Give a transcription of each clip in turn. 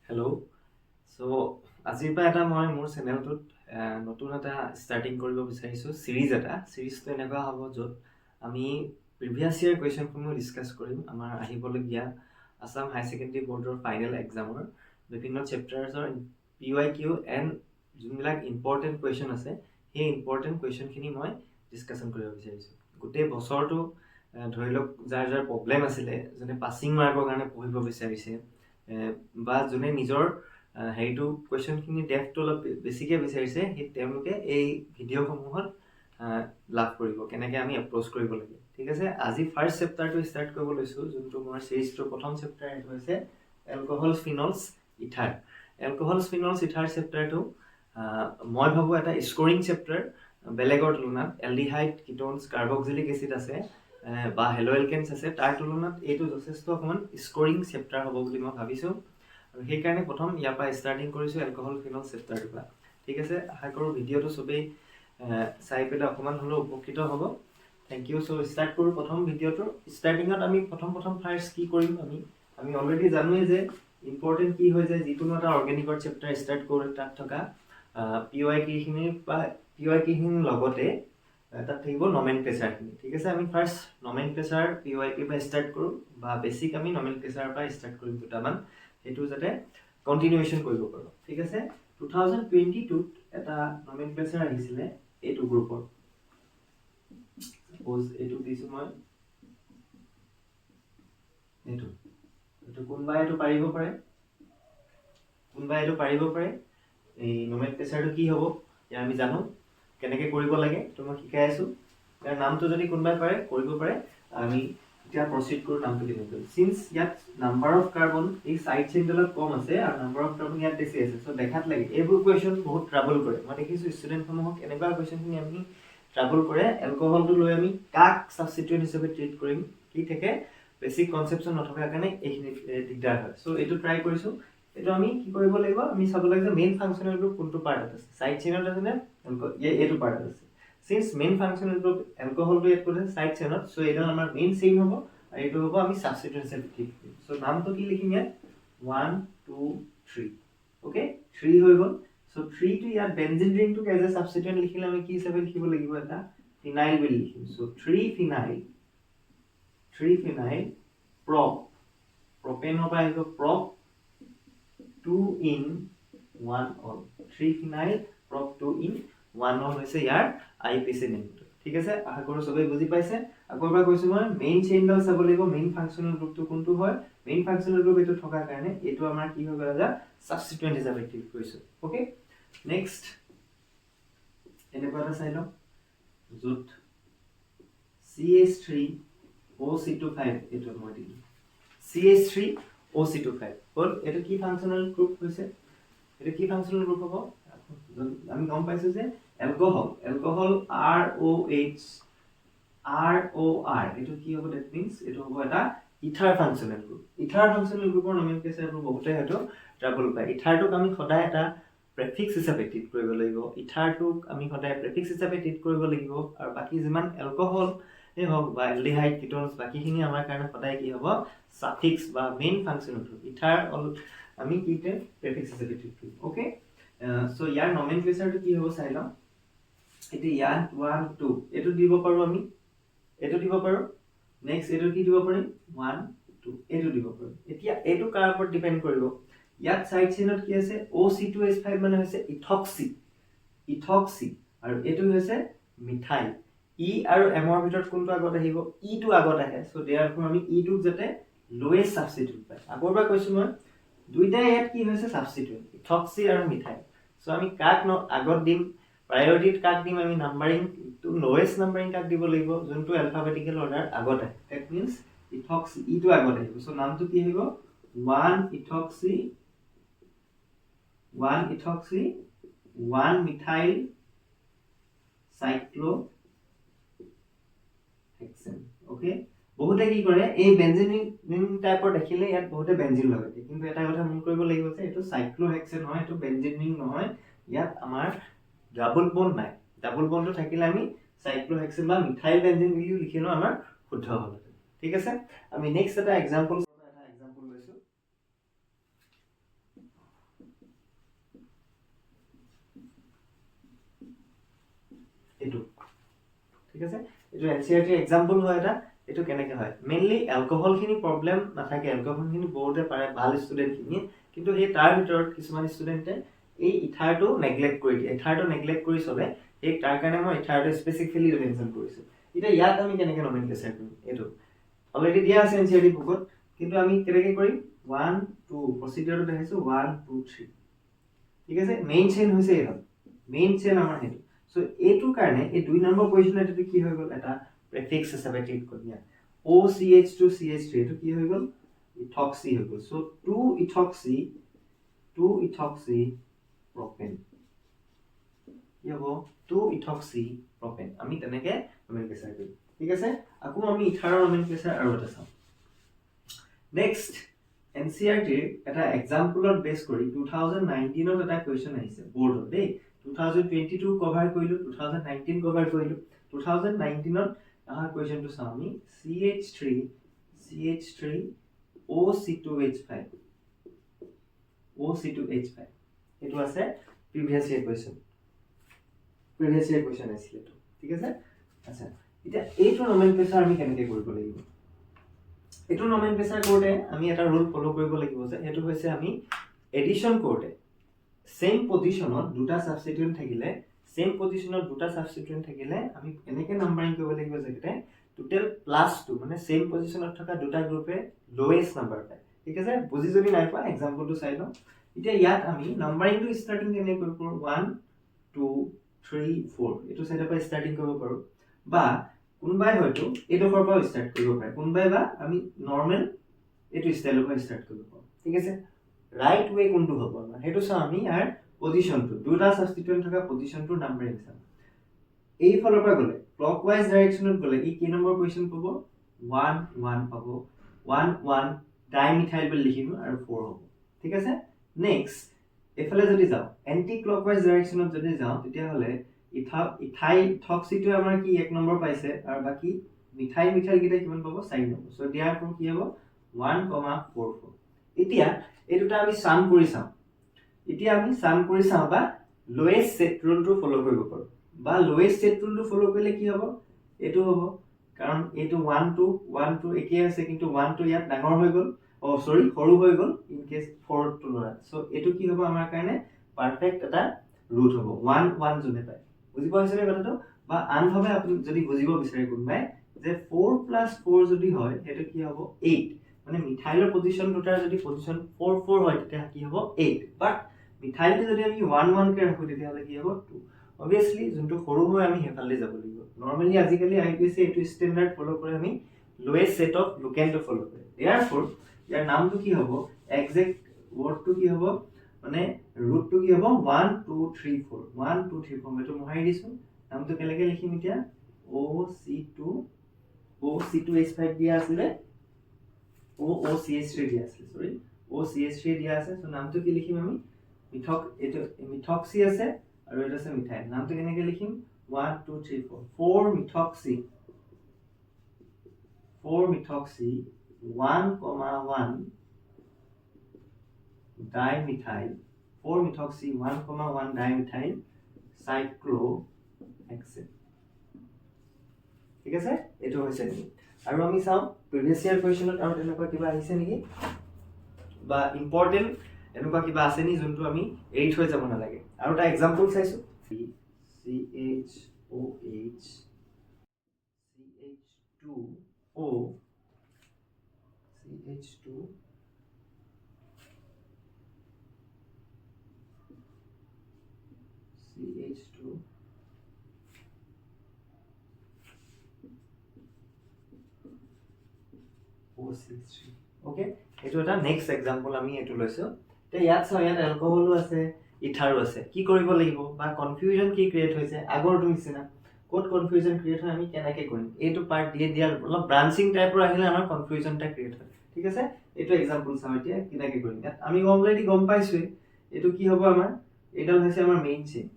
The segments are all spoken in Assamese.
হেল্ল' চ' আজিৰ পৰা মই মোৰ চেনেলটোত নতুন এটা ষ্টাৰ্টিং কৰিব বিচাৰিছোঁ চিৰিজটো এনেকুৱা হ'ব য'ত আমি প্ৰিভিয়াছ ইয়েৰ কুৱেশ্যনসমূহ ডিছকাছ কৰিম আমাৰ আহিবলগীয়া আছাম হাই ছেকেণ্ডেৰী বৰ্ডৰ ফাইনেল এক্সামৰ বিভিন্ন চেপ্টাৰ্ছৰ PYQ এণ্ড যোনবিলাক ইম্পৰ্টেণ্ট কুৱেশ্যন আছে সেই ইম্পৰ্টেণ্ট কুৱেশ্যনখিনি মই ডিছকাশ্যন কৰিব বিচাৰিছোঁ গোটেই বছৰটো ধৰি লওক যাৰ প্ৰব্লেম আছিলে যোনে পাছিং মাৰ্কৰ কাৰণে পঢ়িব বিচাৰিছে বা যোনে নিজৰ হেৰিটো কুৱেশ্যনখিনি ডেফটো অলপ বেছিকৈ বিচাৰিছে সেই তেওঁলোকে এই ভিডিঅ'সমূহত লাভ কৰিব কেনেকৈ আমি এপ্ৰ'চ কৰিব লাগে ঠিক আছে আজি ফাৰ্ষ্ট চেপ্টাৰটো ষ্টাৰ্ট কৰিব লৈছোঁ যোনটো মোৰ চিৰিজটোৰ প্ৰথম চেপ্টাৰ এইটো হৈছে এলকহলছ ফিনলছ ইথাৰ চেপ্টাৰটো মই ভাবোঁ এটা স্ক'ৰিং চেপ্টাৰ বেলেগৰ তুলনাত এলডিহাইড কিটোনছ কাৰ্বক্সিলিক এচিড আছে বা হেলোএলকেনছ আছে তাৰ তুলনাত এইটো যথেষ্ট অকণমান স্ক'ৰিং চেপ্টাৰ হ'ব বুলি মই ভাবিছোঁ আৰু সেইকাৰণে প্ৰথম ইয়াৰ পৰা ষ্টাৰ্টিং কৰিছোঁ এলকহল ফিনল চেপ্টাৰটোৰ পৰা ঠিক আছে আশা কৰোঁ ভিডিঅ'টো চবেই চাই পেলাই অকণমান হ'লেও উপকৃত হ'ব থেংক ইউ চ' ষ্টাৰ্ট কৰোঁ প্ৰথম ভিডিঅ'টো ষ্টাৰ্টিঙত আমি প্ৰথম ফাৰ্ষ্ট কি কৰিম আমি অলৰেডি জানোৱেই যে ইম্পৰ্টেণ্ট কি হৈ যায় যিকোনো এটা অৰ্গেনিকৰ চেপ্টাৰ ষ্টাৰ্ট কৰোঁ তাত থকা PYQ-খিনিৰ লগতে তাত থাকিব নমেনক্লেচাৰখিনি ঠিক আছে আমি ফাৰ্ষ্ট নমেনক্লেচাৰ PYQ পৰা ষ্টাৰ্ট কৰোঁ বা বেছিক আমি নমেনক্লেচাৰৰ পৰা ষ্টাৰ্ট কৰিম দুটামান সেইটো যাতে কণ্টিনিউৱেশ্যন কৰিব পাৰোঁ ঠিক আছে 2022ত এটা নমেনক্লেচাৰ আহিছিলে এইটো গ্ৰুপৰ সাপ'জ এইটো দিছোঁ মই এইটো কোনোবাই এইটো পাৰিব পাৰে এই নমেনক্লেচাৰটো কি হ'ব ইয়াৰ আমি জানো কেনেকৈ কৰিব লাগে তো মই শিকাই আছোঁ ইয়াৰ নামটো যদি কোনোবাই পাৰে কৰিব পাৰে আমি এতিয়া প্ৰচিড কৰোঁ নামটো কেনেকৈ চিন্স ইয়াত নাম্বাৰ অফ কাৰ্বন এই ছাইড চেইনডালত কম আছে আৰু নাম্বাৰ অফ কাৰ্বন ইয়াত বেছি আছে চ' দেখাত লাগে এইবোৰ কুৱেশ্যন বহুত ট্ৰাবল কৰে মই দেখিছোঁ ষ্টুডেণ্টসমূহক এনেকুৱা কুৱেশ্যনখিনি আমি ট্ৰাবল কৰে এলকহলটো লৈ আমি কাক ছাবষ্টিটিউট হিচাপে ট্ৰিট কৰিম কি থাকে বেছিক কনচেপশ্যন নথকাৰ কাৰণে এইখিনি দিগদাৰ হয় চ' এইটো ট্ৰাই কৰিছোঁ এইটো আমি কি কৰিব লাগিব আমি চাব লাগে যে মেইন ফাংচনেল গ্ৰুপ কোনটো পাৰ্টত আছে ছাইড চেইনত আছে নে এইটো পাৰ্টত আছে সিন্স মেইন ফাংচনেল গ্ৰুপ এলকহলটো ইয়াত কৰিছে ছাইড চেইনত চ' এইটো আমাৰ মেইন চেইন হ'ব আৰু এইটো হ'ব আমি ছাবষ্টিটিউট হিচাপে ট্ৰিট কৰিম চ' নামটো কি লিখিম ইয়াত 1 2 3 অ'কে 3 হৈ গ'ল চ' 3টো ইয়াত বেনজিন ৰিংটোক এজ এ ছাবষ্টিটিউট লিখিলে আমি কি হিচাপে লিখিব লাগিব এটা ফিনাইল বুলি লিখিম চ' 3 ফিনাইল প্ৰপেনৰ পৰা আহিব prop 2 in 1 all 3 phenyl prop 2 in 1 all হৈছে ইয়াৰ IPC নেমটো ঠিক আছে আশা কৰোঁ সবেই বুজি পাইছে আকৌ এবাৰ কৈছোঁ মই মেইন চেইনডাল চাব লাগিব মেইন ফাংচনেল গ্ৰুপটো কোনটো হয় মেইন ফাংচনেল গ্ৰুপ এইটো থকাৰ কাৰণে এইটো আমাৰ কি হৈ গ'ল এটা ছাবষ্টিটিউট হিচাপে ট্ৰিট কৰিছোঁ ওকে নেক্সট এনেকুৱা এটা চাই লওঁ য'ত CH3OC25 এইটো মই দিলোঁ CH3OC25 হ'ল এইটো কি ফাংচনেল গ্ৰুপ হৈছে এইটো কি ফাংচনেল গ্ৰুপ হ'ব আমি গম পাইছোঁ যে এলকহল ROR এইটো কি হ'ব ডেট মিনছ এইটো হ'ব এটা ইথাৰ ফাংচনেল গ্ৰুপৰ নমেনক্লেচাৰবোৰ বহুতে হয়তো ট্ৰাবল পায় ইথাৰটোক আমি সদায় এটা প্ৰেফিক্স হিচাপে ট্ৰিট কৰিব লাগিব ইথাৰটোক আমি সদায় প্ৰেফিক্স হিচাপে ট্ৰিট কৰিব লাগিব আৰু বাকী যিমান এলকহল হওক বা এলডিহাইড কিটোনছ বাকীখিনি আমাৰ কাৰণে সদায় কি হ'ব সাফিক্স বা মেইন ফাংচনেল গ্ৰুপ ইথাৰ আমি কিতে প্ৰেফিক্স হিচাপে ট্ৰিট কৰিম ওকে সো ইয়াৰ নমেনক্লেচাৰটো কি হ'ব চাই লওঁ এতিয়া ইয়াত 1 2 এইটো দিব পাৰোঁ আমি এইটো দিব পাৰোঁ নেক্সট এইটো কি দিব পাৰিম 1 2 এইটো দিব পাৰোঁ এতিয়া এইটো কাৰ ওপৰত ডিপেন্ড কৰিব ইয়াত সাইড চেইনত কি আছে OC2H5 মানে হৈছে ইথক্সি আৰু এইটো হৈছে মিথাইল ই আৰু এমৰ ভিতৰত কোনটো আগত আহিব ইটো আগত আহে সো দেয়াৰফৰ আমি ইটোক যাতে লোৱেষ্ট ছাবষ্টিটিউট পাই আকৌ এবাৰ কৈছোঁ মই দুইটা ইয়াত কি হৈছে ছাবষ্টিটিউট ইথক্সি আৰু মিথাইল সো আমি কাক আগত দিম প্ৰায়োৰিটিত কাক দিম আমি নাম্বাৰিং টু লোৱেষ্ট নাম্বাৰিং কাক দিব লাগিব যোনটো এলফাবেটিকেল অৰ্ডাৰ আগত আহে দ্যাট মিন্স ইথক্সি ইটো আগত আহিব সো নামটো কি আহিব 1 ইথক্সি 1 মিথাইল সাইক্লোহেক্সেন ওকে বহুতে কি কৰে এই বেনজিন ৰিং টাইপৰ দেখিলে ইয়াত বহুতে বেনজিন লগায় কিন্তু এটা কথা মন কৰিব লাগিব যে এইটো সাইক্লোহেক্সেন হয় এইটো বেনজিন ৰিং নহয় ইয়াত আমাৰ ডাবল বন্ড নাই ডাবল বন্ডটো থাকিলে আমি সাইক্লোহেক্সেন বা মিথাইল বেনজিন বুলিও লিখিলেও আমাৰ শুদ্ধ হ'ব ঠিক আছে আমি নেক্সট এটা এক্সাম্পল লৈছো এইটো ঠিক আছে এইটো এনচিআৰটি এক্সাম্পল হয় এটা এইটো কেনেকৈ হয় মেইনলি এলকহলখিনি প্ৰব্লেম নাথাকে এলকহলখিনি বহুতে পাৰে ভাল ষ্টুডেণ্টখিনি কিন্তু সেই তাৰ ভিতৰত কিছুমান ষ্টুডেণ্টে এই ইথাৰটো নেগলেক্ট কৰি দিয়ে ইথাৰটো নেগলেক্ট কৰি চলে এই তাৰ কাৰণে মই ইথাৰটো স্পেচিফিকেলি মেনশ্যন কৰিছোঁ এতিয়া ইয়াত আমি কেনেকৈ নমেনক্লেচাৰ কৰিম এইটো অলৰেডি দিয়া আছে এনচিআৰটি বুকত কিন্তু আমি কেনেকৈ কৰিম 1 2 প্ৰচিডিউৰটো দেখাইছোঁ 1 2 3 ঠিক আছে মেইন চেইন হৈছে এইটো মেইন চেইন আমাৰ সেইটো সো এইটোৰ কাৰণে এই 2 নম্বৰ পজিশন এটো কি হৈ গ'ল এটা প্ৰেফিক্স হিচাপে ট্ৰিট কৰিয়া OCH2CH3 এটো কি হৈ গ'ল ইথক্সি হৈ গ'ল সো 2 ইথক্সি প্ৰপেন কি হ'ব 2 ইথক্সি প্ৰপেন আমি তেনেকে নমেনক্লেচাৰ কৰিম ঠিক আছে আকৌ আমি ইথাৰৰ নমেনক্লেচাৰ আৰু এটা চাম নেক্সট NCERT এটা এক্সাম্পলত বেস কৰি 2019 ত এটা কোৱেশ্চন আহিছে বোৰ্ডত দেই 2022 কভাৰ কৰিলো 2019 কভাৰ কৰিলো 2019 ত আহা কোৱেশ্চনটো চাও আমি CH3 OC2H5 OC2H5 এটো আছে প্ৰিভিয়াস ইয়াৰ কোৱেশ্চন আছিল তো ঠিক আছে আচ্ছা এটা এইটো নমেনক্লেচাৰ আমি কেনেকৈ কৰিব লাগিব এটো নমেনক্লেচাৰ কৰোতে আমি এটা ৰুল ফলো কৰিব লাগিব যে এটো হৈছে আমি এডিশন কৰোতে সেম পজিশনত দুটা সাবস্টিটিউয়েন্ট থাকিলে সেম পজিশনত দুটা সাবস্টিটিউয়েন্ট থাকিলে আমি এনেকৈ নাম্বাৰিং কৰিব লাগিব যেতে টোটাল +2 মানে সেম পজিশনত থকা দুটা গ্ৰুপে লোৱেষ্ট নাম্বাৰ পায় ঠিক আছে বুজি যদি নাই পা এক্সাম্পলটো চাই লও এতিয়া ইয়াত আমি নাম্বাৰিংটো স্টাৰ্টিং কেনে কৰিব 1 2 3 4 এটো সাইডৰ পৰা স্টাৰ্টিং কৰিব পাৰো বা কোনবাই হয়তো এডোখৰ পৰা স্টাৰ্ট কৰিব পাৰে কোনবাই বা আমি নৰমাল এটো স্টাইলৰ পৰা স্টাৰ্ট কৰিব পাৰো ঠিক আছে রাইট ওয়ে কোনটো হ'ব না হেতু চাও আমি আর পজিশনটো দুটা সাবস্টিটিউয়েন্ট থকা পজিশনটো নাম্বাৰিং চাম এই ফলৰ পৰা গলে ক্লকৱাইজ ডাইৰেকশনত গলে কি নম্বৰ পজিশন পাব 1 1 পাব 1 1 ডাইমিথাইল বুলি লিখিম আৰু 4 হ'ব ঠিক আছে নেক্সট এফালে যদি যাও এন্টি ক্লকৱাইজ ডাইৰেকশনত যদি যাও তেতিয়া হলে ইথাইথক্সিটো আমাৰ কি এক নম্বৰ পাইছে আৰু বাকি মিথাইল কিটা কিমান পাব 4 নম্বৰ সো দিয়াৰফৰ কি হ'ব 1,44 এতিয়া এই দুটা আমি সাম কৰি চাম বা লোৱেষ্ট সেট ৰুলটো ফলো কৰিব পাৰো বা লোৱেষ্ট সেট ৰুলটো ফলো কৰিলে কি হ'ব এটো হ'ব কাৰণ এটো 1 2 একে আছে কিন্তু 1 2 ইয়াত ডাঙৰ হৈ গল সৰু হৈ গল ইন কেস 4 টু লৰা সো এটো কি হ'ব আমাৰ কাৰণে পাৰফেক্ট এটা ৰুট হ'ব 1 1 জনে পায় বুজি পাইছনে কথাটো বা আনভাবে আপুনি যদি বুজিব বিচাৰে কোনবাই যে 4 + 4 যদি হয় হেতু কি হ'ব 8 মানে মিথাইলৰ পজিশন দুটাৰ যদি পজিশন 4 4 হয় তেতিয়া কি হ'ব 8 বাট মিথাইলটো যদি আমি 1 1 কে ৰাখো তেতিয়া হলে কি হ'ব 2 obviously যোনটো সৰু হয় আমি হেফালে যাব লাগিব নৰমালি আজিকালি আইপিএসি এটো স্ট্যান্ডাৰ্ড ফলো কৰে আমি লোৱেষ্ট সেট অফ লুকেন্টো ফলো কৰে therefore ইয়াৰ নামটো কি হ'ব এক্সাক্ট ওয়াৰ্ডটো কি হ'ব মানে ৰুটটো কি হ'ব 1 2 3 4 1 2 3 4 মেটো মহাই দিছো নামটো কেনেকৈ লিখিম এতিয়া OC2H5 দিয়া আছিল OCH3 দিয়া আছিল সরি OCH3 দিয়া আছে সো নামটো কি লিখিম আমি মিথক্সি আছে আৰু এটা আছে মিথাইল নামটো কেনেকৈ লিখিম 1 2 3 4 methoxy 1,1 dimethyl 4 methoxy 1,1 dimethyl cyclohexane ঠিক আছে এটো হৈছে নি আৰু আমি চাও প্ৰিভিয়াস ইয়াৰ কোৱেশ্চনত আৰু এনেকুৱা কিবা আহিছে নেকি বা ইম্পৰ্টেন্ট এনেকুৱা কিবা আছে নি যোনটো আমি এৰিট হৈ যাব না লাগে আৰু এটা এক্সাম্পল চাইছো CHOH CH2O CH2 CH2 OCH3 okay এটো এটা নেক্সট এক্সাম্পল আমি এটো লৈছো তে ইয়াত চাও ইয়াত এলকহলো আছে ইথাৰো আছে কি কৰিব লাগিব বা কনফিউজন কি ক্ৰিয়েট হৈছে আগৰটো নিচিনা কোড কনফিউজন ক্ৰিয়েট হয় আমি কেনেকৈ কৰিম এইটো পাৰ্ট দিয়ে দিয়াৰ অলপ ব্ৰাঞ্চিং টাইপৰ আহিলে আমাৰ কনফিউজনটা ক্ৰিয়েট হয় ঠিক আছে এইটো এক্সাম্পল চাও এতিয়া কেনেকৈ কৰিম ইয়াত আমি অলৰেডি গম পাইছো এইটো কি হ'ব আমাৰ এডাল হৈছে আমাৰ মেইন চেইন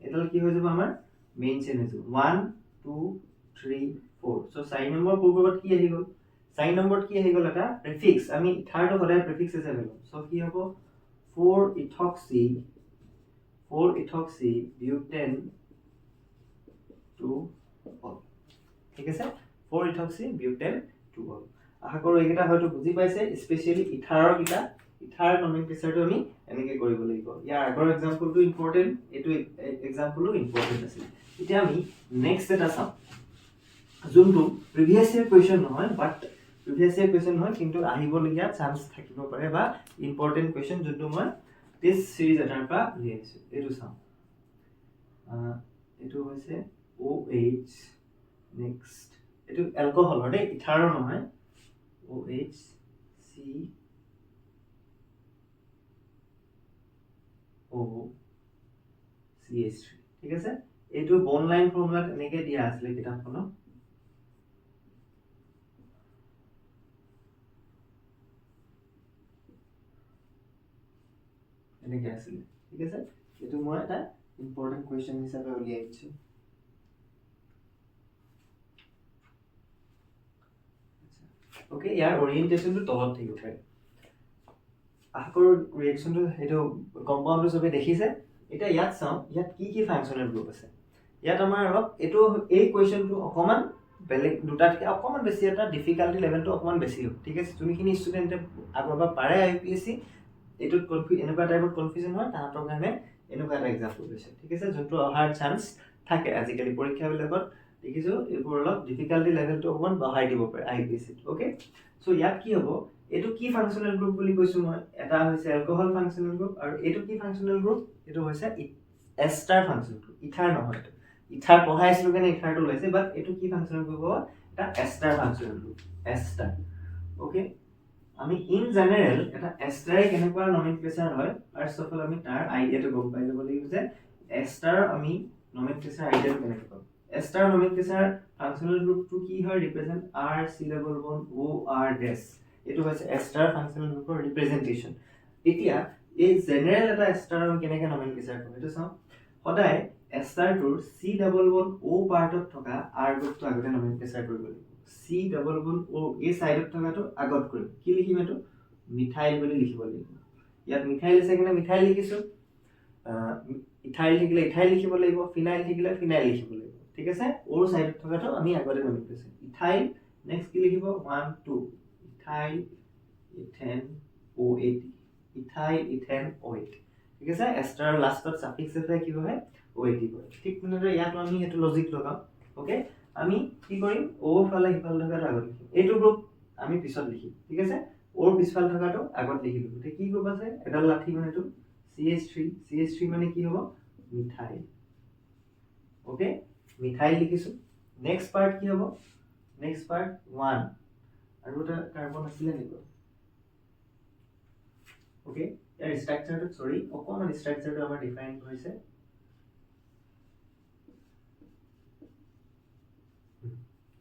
এডাল কি হৈ যাব আমাৰ মেইন চেইন হৈ যাব 1 2 3 4 সো 4 নম্বৰ পূৰ্বত কি আহি গল 4 নম্বৰত কি আহি গল এটা প্ৰিফিক্স আমি থাৰ্ড সদায় প্ৰিফিক্স হিচাপে লম সো কি হ'ব 4 ethoxy butane টু অল ঠিক আছে 4 ইথক্সি বিউটেন টু অল আশা কৰো এইকেইটা হয়তো বুজি পাইছে স্পেশালি ইথাৰৰ কিটা ইথাৰ নমেনক্লেচাৰটো আমি এনেকৈ কৰিব লাগিব ইয়াৰ আগৰ এক্সাম্পলটো ইম্পৰ্টেন্ট এটো এক্সাম্পলও ইম্পৰ্টেন্ট আছিল এতিয়া আমি নেক্সট এটা চাম যোনটো প্ৰিভিয়াস ইয়াৰ কোৱেশ্চন নহয় বাট প্ৰিভিয়াস ইয়াৰ কোৱেশ্চন নহয় কিন্তু আহিবলগীয়া চান্স থাকিব পাৰে বা ইম্পৰ্টেন্ট কোৱেশ্চন যোনটো মই টেষ্ট সিৰিজ এটাৰ পৰা লিখিছো এইটো চাম এটো হৈছে OH নেক্সট এটো এলকহলৰ দে ইথাৰৰ নহয় OH C O CH3 ঠিক আছে এইটো বন্ড লাইন ফৰ্মুলাত এনেকৈ দিয়া আছিল কিতাপখনত এনেকৈ আছিল ঠিক আছে এইটো মই এটা ইম্পৰ্টেন্ট কোৱেশ্চন হিচাপে উলিয়াইছো ওকে ইয়াৰ ওৰিয়েন্টেশনটো তলত থাকিব পাৰে আকৰ ৰিঅ্যাকশনটো হেটো কম্পাউন্ডটো সবে দেখিছে এটা ইয়াত চাও ইয়াত কি ফাংশনাল গ্ৰুপ আছে ইয়াত আমাৰ অলপ এটো এই কোৱেশ্চনটো অকমান বেলেগ দুটাতকে অকমান বেছি এটা ডিফিকাল্টি লেভেলটো অকমান বেছি হ'ব ঠিক আছে যোনখিনি ষ্টুডেন্টে আগৰবা পাৰে আইপিএসসি এটো এনেকুৱা টাইপৰ কনফিউজন হয় তাহাঁতৰ কাৰণে এনেকুৱা এটা এক্সাম্পল হৈছে ঠিক আছে যোনটো অহাৰ চান্স থাকে আজিকালি পৰীক্ষাবিলাকত দেখিছো এইবোৰ অলপ ডিফিকাল্টি লেভেলটো অকমান বঢ়াই দিব পাৰে আইপিএসসি ওকে সো ইয়াত কি হ'ব এটো কি ফাংশনাল গ্ৰুপ বুলি কৈছো মই এটা হৈছে এলকহল ফাংশনাল গ্ৰুপ আৰু এটো কি ফাংশনাল গ্ৰুপ এটো হৈছে এস্টাৰ ফাংশনাল গ্ৰুপ ইথাৰ নহয় ইথাৰ পঢ়াইছিলো কেনে ইথাৰটো লৈছে বাট এটো কি ফাংশনাল গ্ৰুপ হ'ব এটা এস্টাৰ ফাংশনাল গ্ৰুপ এস্টাৰ ওকে আমি ইন জেনাৰেল এটা এস্টাৰে কেনেকুৱা নমেনক্লেচাৰ হয় ফাৰ্স্ট অফ অল আমি তাৰ আইডিয়াটো গম পাই ল'ব লাগিব যে এস্টাৰ আমি নমেনক্লেচাৰ আইডিয়াটো কেনেকৈ পাম এস্টাৰ নমেনক্লেচাৰ ফাংশনাল গ্ৰুপটো কি হয় represent R C double bond O R dash এটো হৈছে এস্টাৰ ফাংশনাল গ্ৰুপৰ ৰিপ্ৰেজেন্টেশন এতিয়া এই জেনাৰেল এটা এস্টাৰ আমি কেনেকৈ নমেনক্লেচাৰ কৰিম এটো চাও সদায় এস্টাৰটোৰ C ডাবল বন্ড O পাৰ্টত থকা R গ্ৰুপটো আগতে নমেনক্লেচাৰ কৰিব লাগিব C ডাবল বন্ড O এই সাইডত থকাটো আগত কৰিম কি লিখিম এটো মিথাইল বুলি লিখিব লাগিব ইয়াত মিথাইল আছে কিনে মিথাইল লিখিছো ইথাইল থাকিলে ইথাইল লিখিব লাগিব ফিনাইল থাকিলে ফিনাইল লিখিব লাগিব ঠিক আছে ওৰ সাইডত থকাটো আমি আগতে নমেনক্লেচাৰ ইথাইল নেক্সট কি লিখিব 1 2 ইথাইল ইথেন OAT ইথাইল ইথেন OAT ঠিক আছে এস্টাৰ লাষ্টত সাফিক্স আছে কি হয় OAT হয় ঠিক মানে ইয়াত আমি হেতু লজিক লগাম ওকে আমি কি কৰিম O ফালে হিফাল থকাটো আগত লিখিম এইটো গ্ৰুপ আমি পিছত লিখিম ঠিক আছে ওৰ পিছফাল থকাটো আগত লিখিম তে কি গ্ৰুপ আছে এডাল লাঠি মানে এটো CH3 মানে কি হ'ব মিথাইল ওকে মিথাইল লিখিছো নেক্সট পাৰ্ট কি হ'ব নেক্সট পাৰ্ট 1 আৰু এটা কাৰ্বন আছিল নেকি ওকে ইয়াৰ ষ্ট্ৰাকচাৰটো সৰি অকমান ষ্ট্ৰাকচাৰটো আমাৰ ডিফাইন হৈছে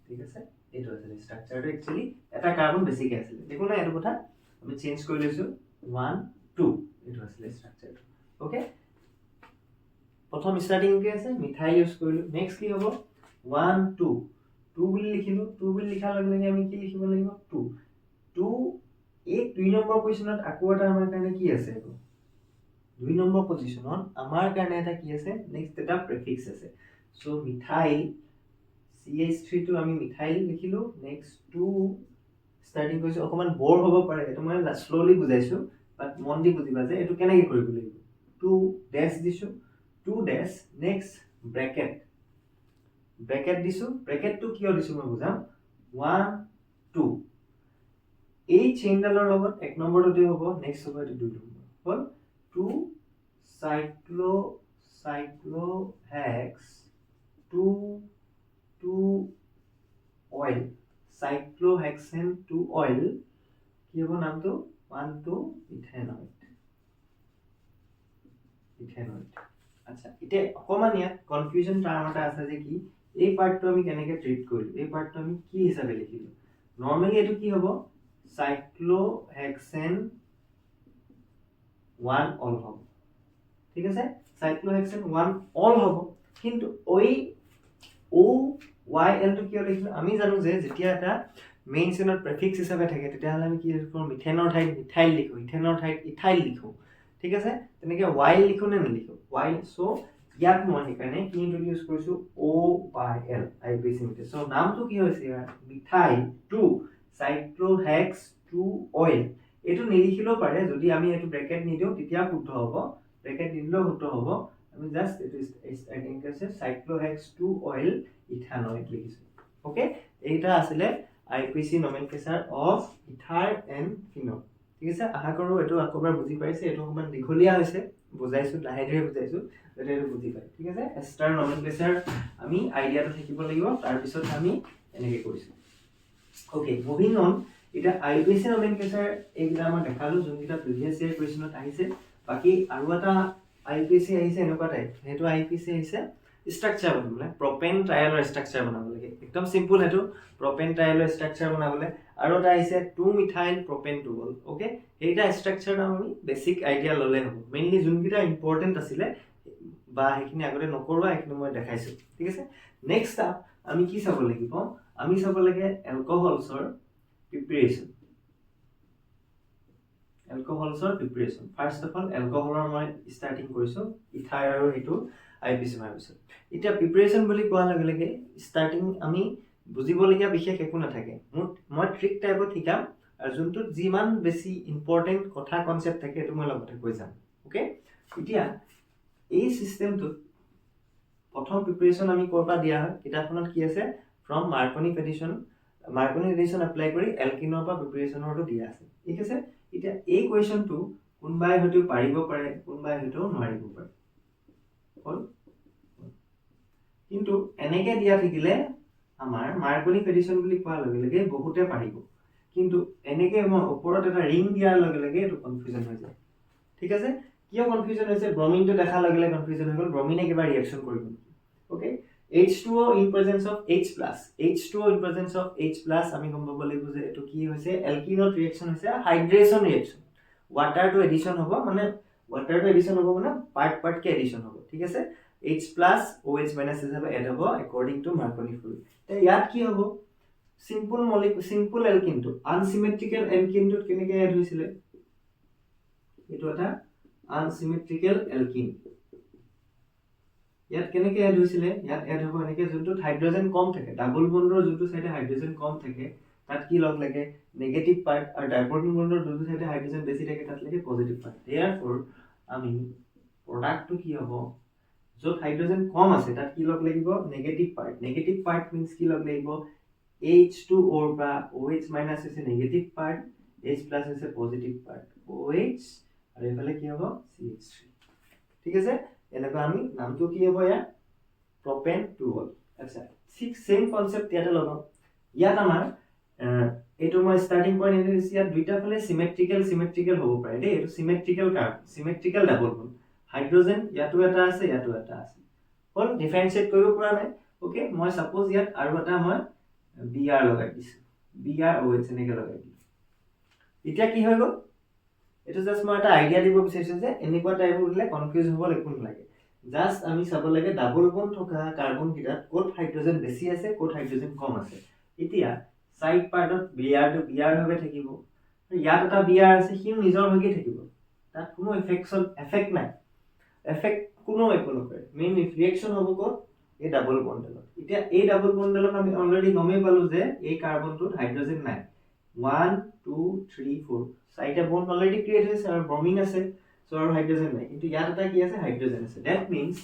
ঠিক আছে এটো আছে ষ্ট্ৰাকচাৰটো একচুয়ালি এটা কাৰ্বন বেছিকৈ আছিল দেখো না এটো কথা আমি চেঞ্জ কৰি লৈছো 1 2 এটো আছিল ষ্ট্ৰাকচাৰটো ওকে প্ৰথম স্টাৰ্টিং কি আছে মিথাইল ইউজ কৰিলো নেক্সট কি হ'ব 1 2 2 বুলি লিখিলো 2 বুলি লিখাৰ লগে লগে আমি কি লিখিব লাগিব 2 2 এই 2 নম্বৰ পজিশনত আকৌ এটা আমাৰ কাৰণে কি আছে 2 নম্বৰ পজিশনত আমাৰ কাৰণে এটা কি আছে নেক্সট এটা প্ৰিফিক্স আছে সো মিথাইল CH3 টো আমি মিথাইল লিখিলো নেক্সট 2 স্টাৰ্টিং কৰিছো অকমান বৰ হ'ব পাৰে এটো মই স্লোলি বুজাইছো বাট মন দি বুজিবা যে এটো কেনেকৈ কৰিব লাগিব 2 ড্যাশ দিছো 2 ড্যাশ নেক্সট ব্ৰেকেট দিছো ব্ৰেকেটটো কিয় দিছো মই বুজাম 1 2 এই চেইনডালৰ লগত এক নম্বৰটো হ'ব নেক্সট হ'ব এটো 2 নম্বৰ হল 2 সাইক্লোহেক্স 2 oil cyclohexane 2 oil কি হ'ব নামটো 1 2 ইথেনয়েড আচ্ছা এতিয়া অকমান ইয়াত কনফিউজন টাৰ্ম এটা আছে যে কি এই পাৰ্টটো আমি কেনেকৈ ট্ৰিট কৰিলো এই পাৰ্টটো আমি কি হিচাপে লিখিলো নরমালি এটো কি হ'ব cyclohexane 1 অল হ'ব ঠিক আছে cyclohexane 1 অল হ'ব কিন্তু ওই OYL টো কিয় লিখিলো আমি জানো যে যেতিয়া এটা মেইন চেইনত প্ৰিফিক্স হিচাপে থাকে তেতিয়া হলে আমি কি লিখো মিথেনৰ ঠাইত মিথাইল লিখো ইথেনৰ ঠাইত ইথাইল লিখো ঠিক আছে তেনেকৈ Y লিখো নে নিলিখো Y সো ইয়াত মই সেইকাৰণে কি ইন্ট্ৰোডিউস কৰিছো OYL IUPAC মিথেন সো নামটো কি হৈছে ইয়াৰ মিথাইল 2 সাইক্লোহেক্স 2 অইল এটো নিলিখিলেও পাৰে যদি আমি এটো ব্ৰেকেট নিদিও তেতিয়া শুদ্ধ হ'ব ব্ৰেকেট দিলেও শুদ্ধ হ'ব আমি জাস্ট এটো স্টার্টিং আছে সাইক্লোহেক্স 2 অইল ইথানয়েট লিখিছো ওকে এইটা আসলে IUPAC nomenclature of ether and phenol ঠিক আছে আশা কৰো এটো আকবাৰ বুজি পাইছে এটো অকমান দীঘলীয়া হৈছে বুজাইছো লাহে ধীৰে বুজাইছো যাতে এটো বুজি পায় ঠিক আছে এস্টাৰ নমেনক্লেচাৰ আমি আইডিয়াটো থাকিব লাগিব তাৰ পিছত আমি এনেকে কৰিছো ওকে মুভিং অন এটা IUPAC নমেনক্লেচাৰ এইটা মই দেখালো যোনটা প্ৰিভিয়াস ইয়াৰ কোৱেশ্চনত আহিছে বাকি আৰু এটা IUPAC আহিছে এনেকুৱা টাইপ হেতু IUPAC আহিছে স্ট্ৰাকচাৰ বনাবলে প্ৰপেন ট্ৰায়ালৰ স্ট্ৰাকচাৰ বনাবলে একদম সিম্পল হেতু প্ৰপেন ট্ৰায়ালৰ স্ট্ৰাকচাৰ বনাবলে আৰু এটা আহিছে 2 মিথাইল প্ৰপেন 2 বল ওকে এইটা স্ট্ৰাকচাৰ আমি বেসিক আইডিয়া ললে হ'ব মেইনলি যোনকিটা ইম্পৰ্টেন্ট আছিল বা হেখিনি আগতে নকৰবা এখিনি মই দেখাইছো ঠিক আছে নেক্সট আপ আমি কি চাব লাগিব আমি চাব লাগে এলকহলছৰ প্ৰিপাৰেচন ফাৰ্স্ট অফ অল এলকহলৰ মই স্টাৰ্টিং কৰিছো ইথাৰ আৰু হেতু IUPAC ভাবিছো এটা প্ৰিপাৰেচন বুলি কোৱা লগে লগে স্টাৰ্টিং আমি বুজিবলগীয়া বিশেষ একো নাথাকে মই ট্ৰিক টাইপত শিকাম আৰু যোনটো যিমান বেছি ইম্পৰ্টেন্ট কথা কনসেপ্ট থাকে এটো মই লগতে কৈ যাম ওকে এতিয়া এই সিস্টেমটো প্ৰথম প্ৰিপাৰেচন আমি কৰবা দিয়া হয় কিতাপখনত কি আছে ফ্ৰম মাৰ্কনি এডিশন এপ্লাই কৰি এলকিনৰ পৰা প্ৰিপাৰেচনৰটো দিয়া আছে ঠিক আছে এতিয়া এই কোৱেশ্চনটো কোনবাই হয়তো পাৰিব পাৰে কোনবাই হয়তো নোৱাৰিব পাৰে হল কিন্তু এনেকে দিয়া থাকিলে আমাৰ মাৰ্কনি এডিশন বুলি কোৱা লগে লগে বহুতে পাৰিব কিন্তু এনেকে মই ওপৰত এটা ৰিং দিয়াৰ লগে লগে এটো কনফিউজন হৈ যায় ঠিক আছে কিয় কনফিউজন হৈছে ব্ৰমিনটো দেখা লগে লগে কনফিউজন হৈ গল ব্ৰমিনে কিবা ৰিঅ্যাকশন কৰিব okay H2O in presence of H+. H2O in presence of H+ আমি গম পাব লাগিব যে এটো কি হৈছে এলকিনৰ ৰিঅ্যাকশন হৈছে হাইড্ৰেশন ৰিঅ্যাকশন ওয়াটাৰ টু এডিশন হ'ব মানে পাৰ্ট কে এডিশন হ'ব ঠিক আছে H+ OH- হিচাপে এড হ'ব according to Marconi rule তে ইয়াত কি হ'ব সিম্পল এলকিনটো আনসিমেট্ৰিক্যাল এলকিনটো কেনেকৈ এড হৈছিল এটো এটা আনসিমেট্ৰিক্যাল এলকিন ইয়াত কেনেকৈ এড হৈছিল ইয়াত এড হ'ব এনেকৈ যোনটো হাইড্ৰোজেন কম থাকে ডাবল বন্ডৰ যোনটো সাইডে হাইড্ৰোজেন কম থাকে তাত কি লগ লাগে নেগেটিভ পাৰ্ট আৰু ডাইপ্ৰটন বন্ডৰ যোনটো সাইডে হাইড্ৰোজেন বেছি থাকে তাত লাগে পজিটিভ পাৰ্ট দেয়াৰফৰ আমি প্ৰডাক্টটো কি হ'ব য'ত হাইড্ৰোজেন কম আছে তাত কি লগ লাগিব নেগেটিভ পাৰ্ট মিন্স কি লগ লাগিব H2O বা OH- হৈছে নেগেটিভ পাৰ্ট H+ হৈছে পজিটিভ পাৰ্ট OH আৰু এফালে কি হ'ব CH3 ঠিক আছে এনেকৈ আমি নামটো কি হ'ব ইয়া প্ৰপেন 2 হ'ল আচ্ছা ঠিক সেম কনসেপ্ট ইয়াতে লগাম ইয়াত আমাৰ এটো মই স্টাৰ্টিং পইণ্ট এনে দিছি ইয়াত দুইটা ফালে সিমেট্ৰিক্যাল হ'ব পাৰে দেই এটো সিমেট্ৰিক্যাল ডাবল বন্ড হাইড্ৰোজেন ইয়াতো এটা আছে হল ডিফাৰেন্সিয়েট কৰিব পৰা নাই ওকে মই সাপোজ ইয়াত আৰু এটা মই Br লগাই দিছো BrOH এনেকৈ লগাই দিছো এতিয়া কি হৈ গল এটো জাস্ট মই এটা আইডিয়া দিব বিচাৰিছো যে এনেকুৱা টাইপৰ হলে কনফিউজ হ'ব একো নালাগে জাস্ট আমি চাব লাগে ডাবল বন্ড থকা কাৰ্বন কিটা কোত হাইড্ৰোজেন বেছি আছে কোত হাইড্ৰোজেন কম আছে এতিয়া সাইড পাৰ্টত Br হবে থাকিব ইয়াত এটা Br আছে হিউ নিজৰ ভাগে থাকিব তাত কোনো এফেক্ট নাই এফেক্ট কোনো একো নকৰে মেইন ৰিঅ্যাকশন হ'ব কোত এই ডাবল বন্ডলত এতিয়া এই ডাবল বন্ডলত আমি অলৰেডি গমে পালো যে এই কাৰ্বনটোত হাইড্ৰোজেন নাই 1 2 3 4 চাইটা বন্ড অলৰেডি ক্ৰিয়েট হৈছে আৰু ব্ৰমিন আছে সো আৰু হাইড্ৰোজেন নাই কিন্তু ইয়াত এটা কি আছে হাইড্ৰোজেন আছে দ্যাট মিন্স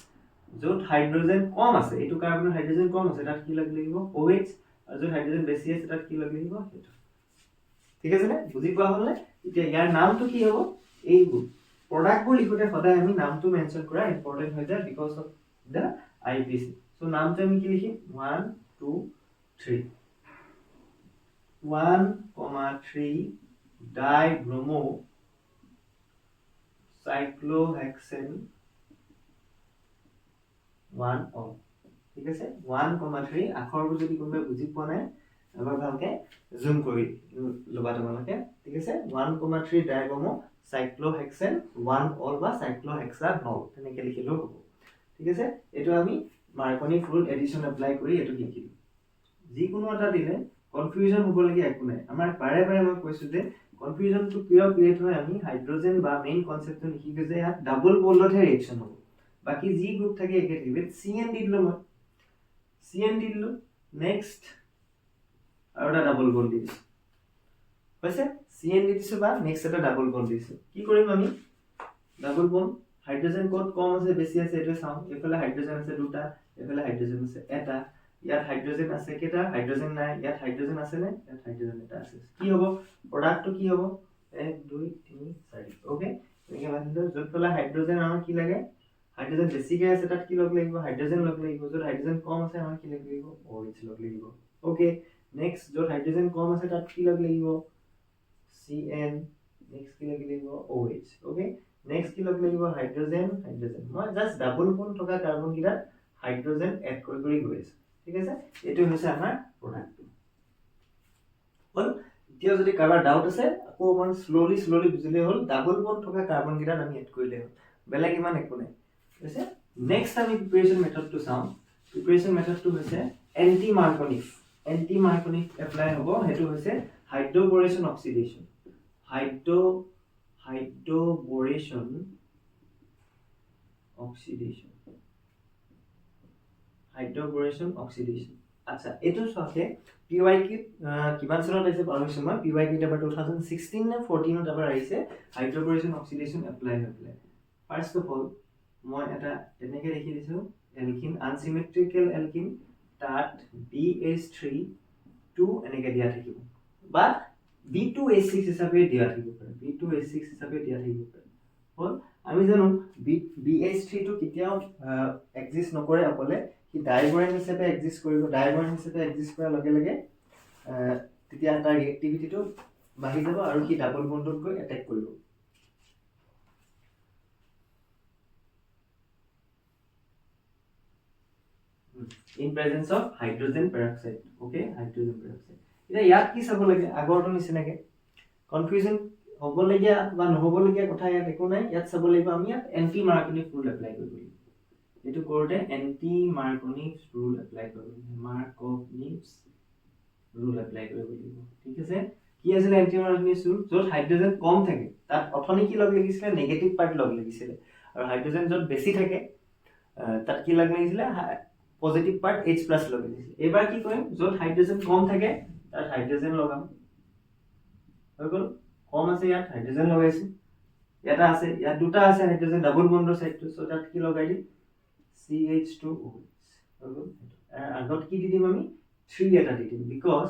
য'ত হাইড্ৰোজেন কম আছে এইটো কাৰ্বনৰ হাইড্ৰোজেন কম আছে তাত কি লাগিব OH আৰু য'ত হাইড্ৰোজেন বেছি আছে তাত কি লাগিব হেতু ঠিক আছে নে বুজি পোৱা হল নে এতিয়া ইয়াৰ নামটো কি হ'ব এই প্ৰডাক্টবোৰ লিখোতে সদায় আমি নামটো মেনশন কৰা ইম্পৰ্টেন্ট হৈ যায় because of the IUPAC so নামটো আমি কি লিখিম 1 2 3 1,3 ডাইব্ৰোমো সাইক্লোহেক্সেন 1 অল ঠিক আছে 1,3 আখৰবোৰ যদি কোনোবাই বুজি পোৱা নাই এবাৰ ভালকে জুম কৰি লবা তোমালোকে ঠিক আছে 1,3 ডাইব্ৰোমো সাইক্লোহেক্সেন 1 অল বা সাইক্লোহেক্সানল তেনেকৈ লিখিলেও হ'ব ঠিক আছে এটো আমি মাৰ্কনি ৰুল এডিশন এপ্লাই কৰি এটো লিখি দিম যিকোনো এটা দিলে কনফিউজন হ'ব লাগে একো নাই আমাৰ বাৰে বাৰে মই কৈছো যে কনফিউজনটো কিয় ক্ৰিয়েট হয় আমি হাইড্ৰোজেন বা মেইন কনসেপ্টটো লিখি গৈ যে ইয়াত ডাবল বন্ডতহে ৰিঅ্যাকশন হ'ব বাকি যি গ্ৰুপ থাকে একে থাকিব CN দি দিলো মই CN দি দিলো নেক্সট আৰু এটা ডাবল বন্ড দি দিছো হৈছে CN দি দিছো বা নেক্সট এটা ডাবল বন্ড দিছো কি কৰিম আমি ডাবল বন্ড হাইড্ৰোজেন ক'ত কম আছে বেছি আছে এটো চাও এফালে হাইড্ৰোজেন আছে দুটা এফালে হাইড্ৰোজেন আছে এটা ইয়াত হাইড্ৰোজেন আছে কেটা হাইড্ৰোজেন নাই ইয়াত হাইড্ৰোজেন আছে নে ইয়াত হাইড্ৰোজেন এটা আছে কি হ'ব প্ৰডাক্টটো কি হ'ব 1 2 3 4 ওকে এনেকৈ ভাবিলো যত ফলা হাইড্ৰোজেন আমাৰ কি লাগে হাইড্ৰোজেন বেছিকে আছে তাত কি লগ লাগিব হাইড্ৰোজেন লগ লাগিব যত হাইড্ৰোজেন কম আছে আমাৰ কি লগ লাগিব OH লগ লাগিব ওকে নেক্সট যত হাইড্ৰোজেন কম আছে তাত কি লগ লাগিব CN নেক্সট কি লগ লাগিব OH ওকে নেক্সট কি লগ লাগিব হাইড্ৰোজেন মই জাস্ট ডাবল বন্ড থকা কাৰ্বন গিটা হাইড্ৰোজেন এড কৰি গৈ আছে ঠিক আছে এটো হৈছে আমাৰ প্ৰডাক্ট হল এতিয়া যদি কাৰোবাৰ ডাউট আছে আকৌ অকমান স্লোলি বুজিলে হল ডাবল বন্ড থকা কাৰ্বন গিটা আমি এড কৰিলে হল বেলেগ ইমান একো নাই ঠিক আছে নেক্সট আমি প্ৰিপাৰেচন মেথডটো চাও প্ৰিপাৰেচন মেথডটো হৈছে এন্টি মাৰ্কনিক এপ্লাই হ'ব হেতু হৈছে হাইড্ৰোবোৰেশন অক্সিডেশন হাইড্ৰোবোৰেশন অক্সিডেশন আচ্ছা এটো সাথে PYQ কিমান চনত আছে পাৰমিশন মই PYQ এবাৰ 2016 নে 14 ত এবাৰ আহিছে হাইড্ৰোবোৰেশন অক্সিডেশন এপ্লাই হৈ ফাৰ্স্ট অফ অল মই এটা এনেকৈ লিখি দিছো এলকিন আনসিমেট্ৰিক্যাল এলকিন তাত BH3 2 এনেকৈ দিয়া থাকিব বা B2H6 হিচাপে দিয়া থাকিব পাৰে B2H6 হিচাপে দিয়া থাকিব পাৰে হল আমি জানো BH3 টো কেতিয়াও এক্সিস্ট নকৰে অকলে কি ডাইবৰেন হিচাপে এক্সিস্ট কৰিব ডাইবৰেন হিচাপে এক্সিস্ট কৰাৰ লগে লগে তেতিয়া তাৰ ৰিএক্টিভিটিটো বাঢ়ি যাব আৰু কি ডাবল বন্ডত গৈ এটাক কৰিব in presence of hydrogen peroxide okay hydrogen peroxide এটা ইয়াত কি চাব লাগে আগৰটো নিচিনাকে কনফিউজন হ'ব লগিয়া বা নহব লগিয়া কথা ইয়াত একো নাই ইয়াত চাব লাগিব আমি ইয়াত এন্টি মাৰ্কনিক ৰুল এপ্লাই কৰিব লাগিব এটো কৰোতে এন্টি মাৰ্কনিক ৰুল এপ্লাই কৰিব লাগিব ঠিক আছে কি আছিল এন্টি মাৰ্কনিক ৰুল যত হাইড্ৰোজেন কম থাকে তাত অথনি কি লগ লাগিছিল নেগেটিভ পাৰ্ট লগ লাগিছিল আৰু হাইড্ৰোজেন যত বেছি থাকে তাত কি লগ লাগিছিল পজিটিভ পাৰ্ট H+ লগাই দিছিল এবাৰ কি কৰিম যত হাইড্ৰোজেন কম থাকে তাত হাইড্ৰোজেন লগাম হৈ গল কম আছে ইয়াত হাইড্ৰোজেন লগাইছো এটা আছে ইয়াত দুটা আছে হাইড্ৰোজেন ডাবল বন্ডৰ সাইডটো সো তাত কি লগাই দি CH2OH হৈ গল আগত কি দি দিম আমি 3 এটা দি দিম বিকজ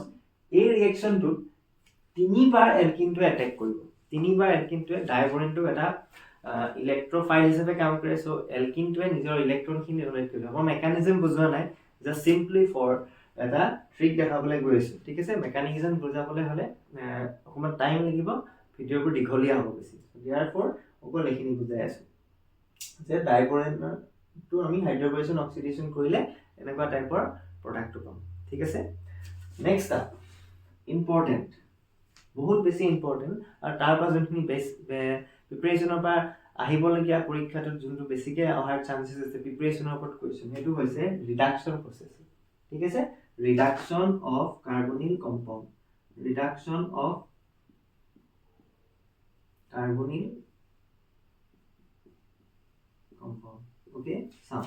এই ৰিঅ্যাকশনটো তিনিবাৰ এলকিনটো অ্যাটাক কৰিব তিনিবাৰ এলকিনটোৱে ডাইবৰেনটো এটা ইলেক্ট্ৰোফাইল হিচাপে কাম কৰে সো এলকিনটোৱে নিজৰ ইলেক্ট্ৰনখিনি ডোনেট কৰিব মই মেকানিজম বুজোৱা নাই জাস্ট সিম্পলি ফৰ এটা ট্ৰিক দেখাবলৈ গৈ আছো ঠিক আছে মেকানিজম বুজাবলৈ হলে অকমান টাইম লাগিব ভিডিওবোৰ দীঘলীয়া হ'ব বেছি therefore অকল এখিনি বুজাই আছো যে ডাইবৰেনটো আমি হাইড্ৰোবোৰেশন অক্সিডেশন কৰিলে এনেকুৱা টাইপৰ প্ৰডাক্টটো পাম ঠিক আছে নেক্সট আপ ইম্পৰ্টেন্ট বহুত বেছি ইম্পৰ্টেন্ট আৰু তাৰ পৰা যোনখিনি প্ৰিপাৰেচনৰ পৰা আহিবলগীয়া পৰীক্ষাটোত যোনটো বেছিকে অহাৰ চান্সেস আছে প্ৰিপাৰেচনৰ ওপৰত কোৱেশ্চন হেতু হৈছে ৰিডাকচন প্ৰসেস ঠিক আছে ৰিডাকচন অফ কাৰ্বনিল কম্পাউন্ড ওকে চাও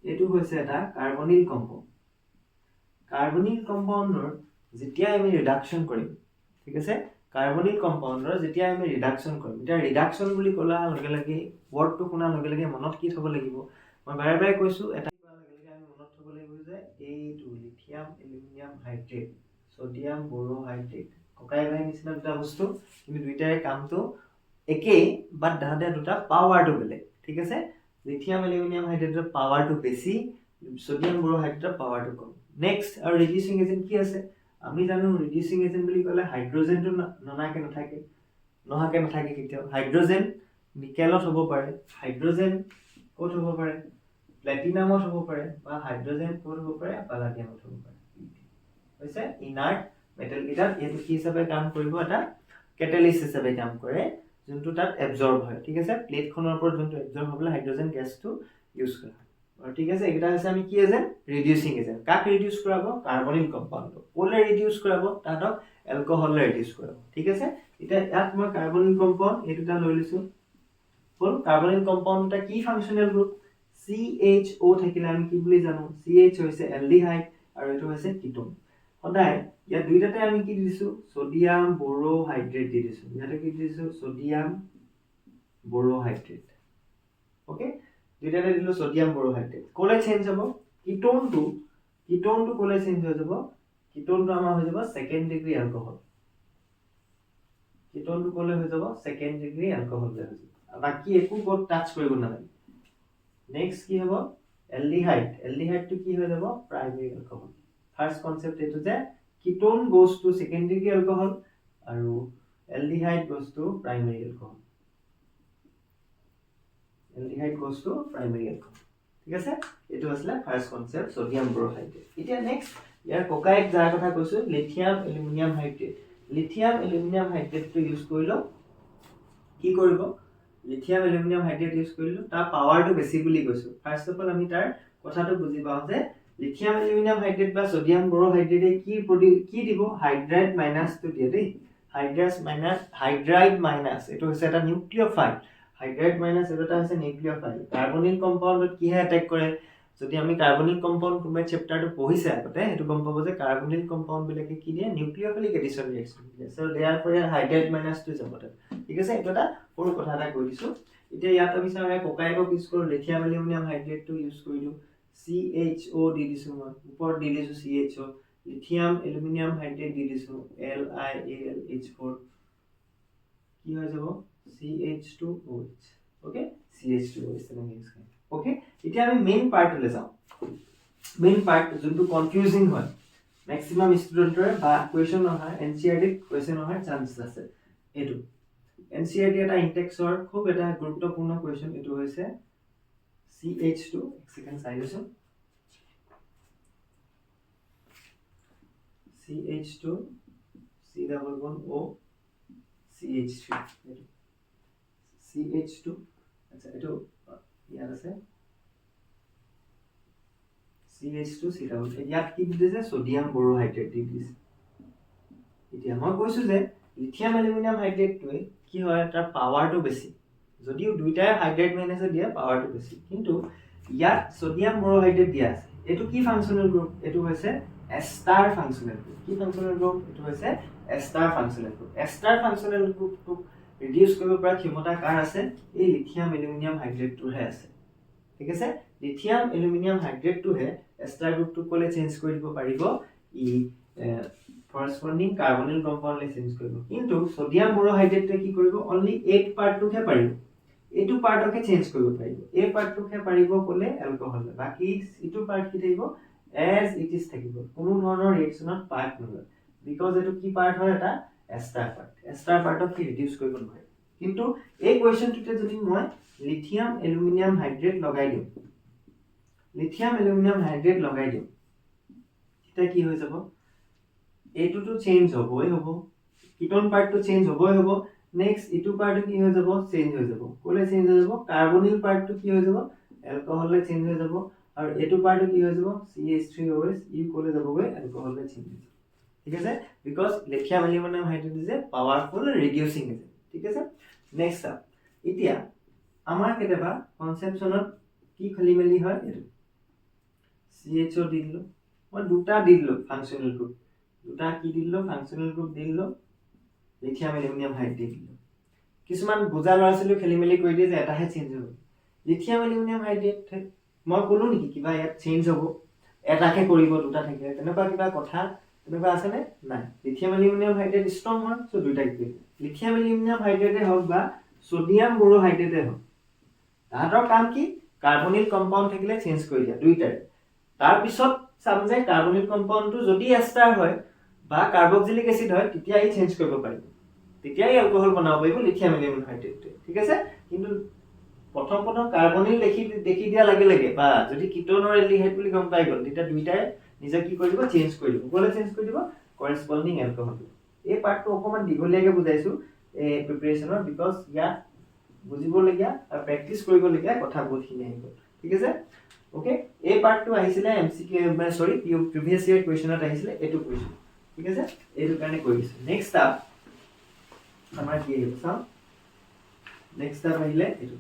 এটো হৈছে এটা কাৰ্বনিল কম্পাউণ্ডৰ যেতিয়া আমি ৰিডাকচন কৰিম ঠিক আছে কাৰ্বনিল কম্পাউণ্ডৰ যেতিয়া আমি ৰিডাকচন কৰিম এটা ৰিডাকচন বুলি কলা লগে লগে ওয়াৰ্ডটো শুনা লগে লগে মনত কি থব লাগিব মই বাৰে বাৰে কৈছো এটা লগে লগে আমি মনত থব লাগিব যে এইটো লিথিয়াম এলুমিনিয়াম হাইড্ৰেট সোডিয়াম বোৰোহাইড্ৰেট ককাই ভাই নিচিনা দুটা বস্তু কিন্তু দুইটাৰে কামটো একেই বাট দাঁতে দুটা পাৱাৰটো বেলেগ ঠিক আছে লিথিয়াম এলুমিনিয়াম হাইড্ৰেটৰ পাৱাৰটো বেছি সোডিয়াম বোৰোহাইড্ৰেটৰ পাৱাৰটো কম নেক্সট আৰু ৰিডিউসিং এজেন্ট কি আছে আমি জানো ৰিডিউসিং এজেন্ট বুলি কলে হাইড্ৰোজেনটো ননাকে নাথাকে কেতিয়াও হাইড্ৰোজেন নিকেলত হ'ব পাৰে হাইড্ৰোজেন ক'ত হ'ব পাৰে প্লাটিনামত হ'ব পাৰে বা হাইড্ৰোজেন ক'ত হ'ব পাৰে পালাডিয়ামত হ'ব পাৰে হৈছে ইনাৰ্ট মেটেল কিটা এটো কি হিচাপে কাম কৰিব এটা কেটালিস্ট হিচাপে কাম কৰে যোনটো তাত এবজৰ্ব হয় ঠিক আছে প্লেট খনৰ ওপৰত যোনটো এবজৰ্ব হ'বলে হাইড্ৰোজেন গেছটো ইউজ কৰা ঠিক আছে এটা হৈছে আমি কি এজেন্ট ৰিডিউসিং এজেন্ট কাক ৰিডিউস কৰাব কাৰ্বনিল কম্পাউন্ড কোলে ৰিডিউস কৰাব তাতক এলকহললে ৰিডিউস কৰাব ঠিক আছে এটা ইয়াত মই কাৰ্বনিল কম্পাউন্ড এটোটা লৈ লৈছো হল কাৰ্বনিল কম্পাউণ্ডটা কি ফাংশনাল গ্ৰুপ CHO থাকিলে আমি কি বুলি জানো CH হৈছে এলডিহাইড আৰু এটো হৈছে কিটোন সদায় ইয়া দুইটাতে আমি কি দিছো সোডিয়াম বোৰোহাইড্ৰেট দি দিছো ইয়াতে কি দিছো সোডিয়াম বোৰোহাইড্ৰেট ওকে দুইটাতে দিলো সোডিয়াম বোৰোহাইড্ৰেট কোলে চেঞ্জ হ'ব কিটোনটো কোলে চেঞ্জ হৈ যাব কিটোনটো আমাৰ হৈ যাব সেকেন্ড ডিগ্ৰী অ্যালকোহল কিটোনটো কোলে হৈ যাব সেকেন্ড ডিগ্ৰী অ্যালকোহল হৈ যাব বাকি একো গট টাচ কৰিব নালাগে নেক্সট কি হ'ব এলডিহাইডটো কি হৈ যাব প্ৰাইমাৰী অ্যালকোহল ফাৰ্স্ট কনসেপ্ট এটো যে ketone goes to second degree alcohol আৰু aldehyde goes to primary alcohol ঠিক আছে এটো আসলে ফাৰ্স্ট কনসেপ্ট সোডিয়াম বোৰোহাইড্ৰেট এতিয়া নেক্সট ইয়াৰ কোকাইক যাৰ কথা কৈছো লিথিয়াম এলুমিনিয়াম হাইড্ৰেটটো ইউজ কৰিলো কি কৰিব লিথিয়াম এলুমিনিয়াম হাইড্ৰেট ইউজ কৰিলো তাৰ পাৱাৰটো বেছি বুলি কৈছো ফাৰ্স্ট অফ অল আমি তাৰ কথাটো বুজি পাওঁ যে লিথিয়াম এলুমিনিয়াম হাইড্ৰেট বা সোডিয়াম বোৰোহাইড্ৰেটে কি দিব হাইড্ৰাইড মাইনাসটো দিয়ে দেই হাইড্ৰাইড মাইনাস এটো হৈছে এটা নিউক্লিওফাইল হাইড্ৰাইড মাইনাস এটা হৈছে নিউক্লিওফাইল কাৰ্বনিল কম্পাউণ্ডত কি হে এটাক কৰে যদি আমি কাৰ্বনিল কম্পাউণ্ড কোনবা চেপ্টাৰটো পঢ়িছে আগতে হেতু গম পাব যে কাৰ্বনিল কম্পাউণ্ড বিলাকে কি দিয়ে নিউক্লিওফিলিক এডিশন ৰিঅ্যাকচন দিয়ে so there for hydride minus two যাব ঠিক আছে এটো এটা সৰু কথা এটা কৈ দিছো এতিয়া ইয়াত আমি চাওঁ কোকাইকক ইউজ কৰো লিথিয়াম এলুমিনিয়াম হাইড্ৰেটটো ইউজ কৰিলো CHO দি দিছো মই ওপৰত দি দিছো CHO লিথিয়াম এলুমিনিয়াম হাইড্ৰেট দি দিছো LiAlH4 কি হৈ যাব CH2OH ওকে CH2OH তেনেকৈ ইউজ কৰিম ওকে এতিয়া আমি মেইন পাৰ্টলৈ যাওঁ মেইন পাৰ্ট যোনটো কনফিউজিং হয় ম্যাক্সিমাম ষ্টুডেন্টৰে বা কোৱেশ্চন নহয় NCERT কোৱেশ্চন নহয় চান্স আছে এটো NCERT এটা ইনটেক্সৰ খুব এটা গুৰুত্বপূৰ্ণ কোৱেশ্চন এটো হৈছে CH2 সেকেন্ড সাইলেছো CH2 C double bond O CH3 CH2 আচ্ছা এটো ইয়াত আছে CH2 C double ইয়াত কি দিছে সোডিয়াম বোৰোহাইড্ৰেট দি দিছে এতিয়া মই কৈছো যে লিথিয়াম এলুমিনিয়াম হাইড্ৰেটটোৱে কি হয় তাৰ পাৱাৰটো বেছি যদিও দুইটাই হাইড্ৰেট মাইনাসে দিয়ে পাৱাৰটো বেছি কিন্তু ইয়াত সোডিয়াম বোৰোহাইড্ৰেট দিয়া আছে এটো কি ফাংশনাল গ্ৰুপ এটো হৈছে এস্টাৰ ফাংশনাল গ্ৰুপ কি ফাংশনাল গ্ৰুপ এটো হৈছে এস্টাৰ ফাংশনাল গ্ৰুপটো ৰিডিউস কৰিব পৰা ক্ষমতা কাৰ আছে এই লিথিয়াম এলুমিনিয়াম হাইড্ৰেটটোহে আছে ঠিক আছে লিথিয়াম এলুমিনিয়াম হাইড্ৰেটটোহে এস্টাৰ গ্ৰুপটো কোলে চেঞ্জ কৰি দিব পাৰিব ই corresponding carbonyl compound le change koribo kintu sodium borohydrate ki koribo only 8 part to khe paribo etu part oke change koribo paribo a part to khe paribo kole alcohol baki etu part ki thaibo as it is thakibo kono dhonor reaction of part nohoy because etu ki part hoy eta ester part of ki reduce koribo nohoy kintu ei question tute jodi moi lithium aluminum hydrate logai diu eta ki hoy jabo এটো তো চেঞ্জ হবই হবো কিটোন পার্টটো চেঞ্জ হবই হবো নেক্সট ইটো পার্ট কি হৈ যাব চেঞ্জ হৈ যাব কোলে চেঞ্জ হৈ যাব কার্বনিল পার্টটো কি হৈ যাব অ্যালকোহললে চেঞ্জ হৈ যাব আৰু এটো পার্টটো কি হৈ যাব CH3OH ই কোলে যাবগৈ অ্যালকোহললে চেঞ্জ হৈ যাব ঠিক আছে because lithium aluminium hydrate is a powerful reducing agent ঠিক আছে নেক্সট আপ এতিয়া আমাৰ কেতেবা কনসেপচনত কি খেলিমেলি হয় এটো CHO দি দিলো মই দুটা দি দিলো ফাংশনাল গ্ৰুপ দুটা কি দিলো ফাংশনাল গ্ৰুপ দিলো লিথিয়াম এলুমিনিয়াম হাইড্ৰেট দিলো কিছুমান বুজা লৰাছলি খেলিমেলি কৰি দিয়ে যে এটাহে চেঞ্জ হ'ব লিথিয়াম এলুমিনিয়াম হাইড্ৰেট মই কলো নেকি কিবা ইয়াত চেঞ্জ হ'ব এটাকে কৰিব দুটা থাকে তেনেকুৱা কিবা কথা তেনেকুৱা আছে নে নাই লিথিয়াম এলুমিনিয়াম হাইড্ৰেট ষ্ট্ৰং হয় সো দুটা কি লিথিয়াম এলুমিনিয়াম হাইড্ৰেটে হওক বা সোডিয়াম বোৰোহাইড্ৰেটে হওক তাহাঁতৰ কাম কি কাৰ্বনিল কম্পাউণ্ড থাকিলে চেঞ্জ কৰি দিয়া দুইটাৰে তাৰ পিছত চাম যে কাৰ্বনিল কম্পাউণ্ডটো যদি এস্টাৰ হয় বা কাৰ্বক্সিলিক এসিড হয় তেতিয়া ই চেঞ্জ কৰিব পাৰিব তেতিয়া ই অ্যালকোহল বনাব পাৰিব লিথিয়াম এলুমিনিয়াম হাইড্ৰেট ঠিক আছে কিন্তু প্ৰথম কাৰ্বনিল দেখি দিয়া লাগে বা যদি কিটোনৰ এলডিহাইড বুলি গম পাই গল তেতিয়া দুইটাই নিজে কি কৰিব চেঞ্জ কৰি দিব কোলে চেঞ্জ কৰি দিব কৰেসপন্ডিং অ্যালকোহল এই পাৰ্টটো অকমান দীঘলীয়াকে বুজাইছো এই প্ৰিপাৰেচনৰ বিকজ ইয়া বুজিবলগীয়া আৰু প্ৰেক্টিস কৰিবলগীয়া কথা বহুতখিনি আহিব ঠিক আছে ওকে এই পাৰ্টটো আহিছিলে এমসিকিউ সৰি প্ৰিভিয়াস ইয়াৰ কোৱেশ্চনত আহিছিলে এটো কোৱেশ্চন ঠিক আছে এইটো কাৰণে কৈ দিছো নেক্সট আপ আমাৰ কি আহিব চাও নেক্সট আপ আহিলে এটো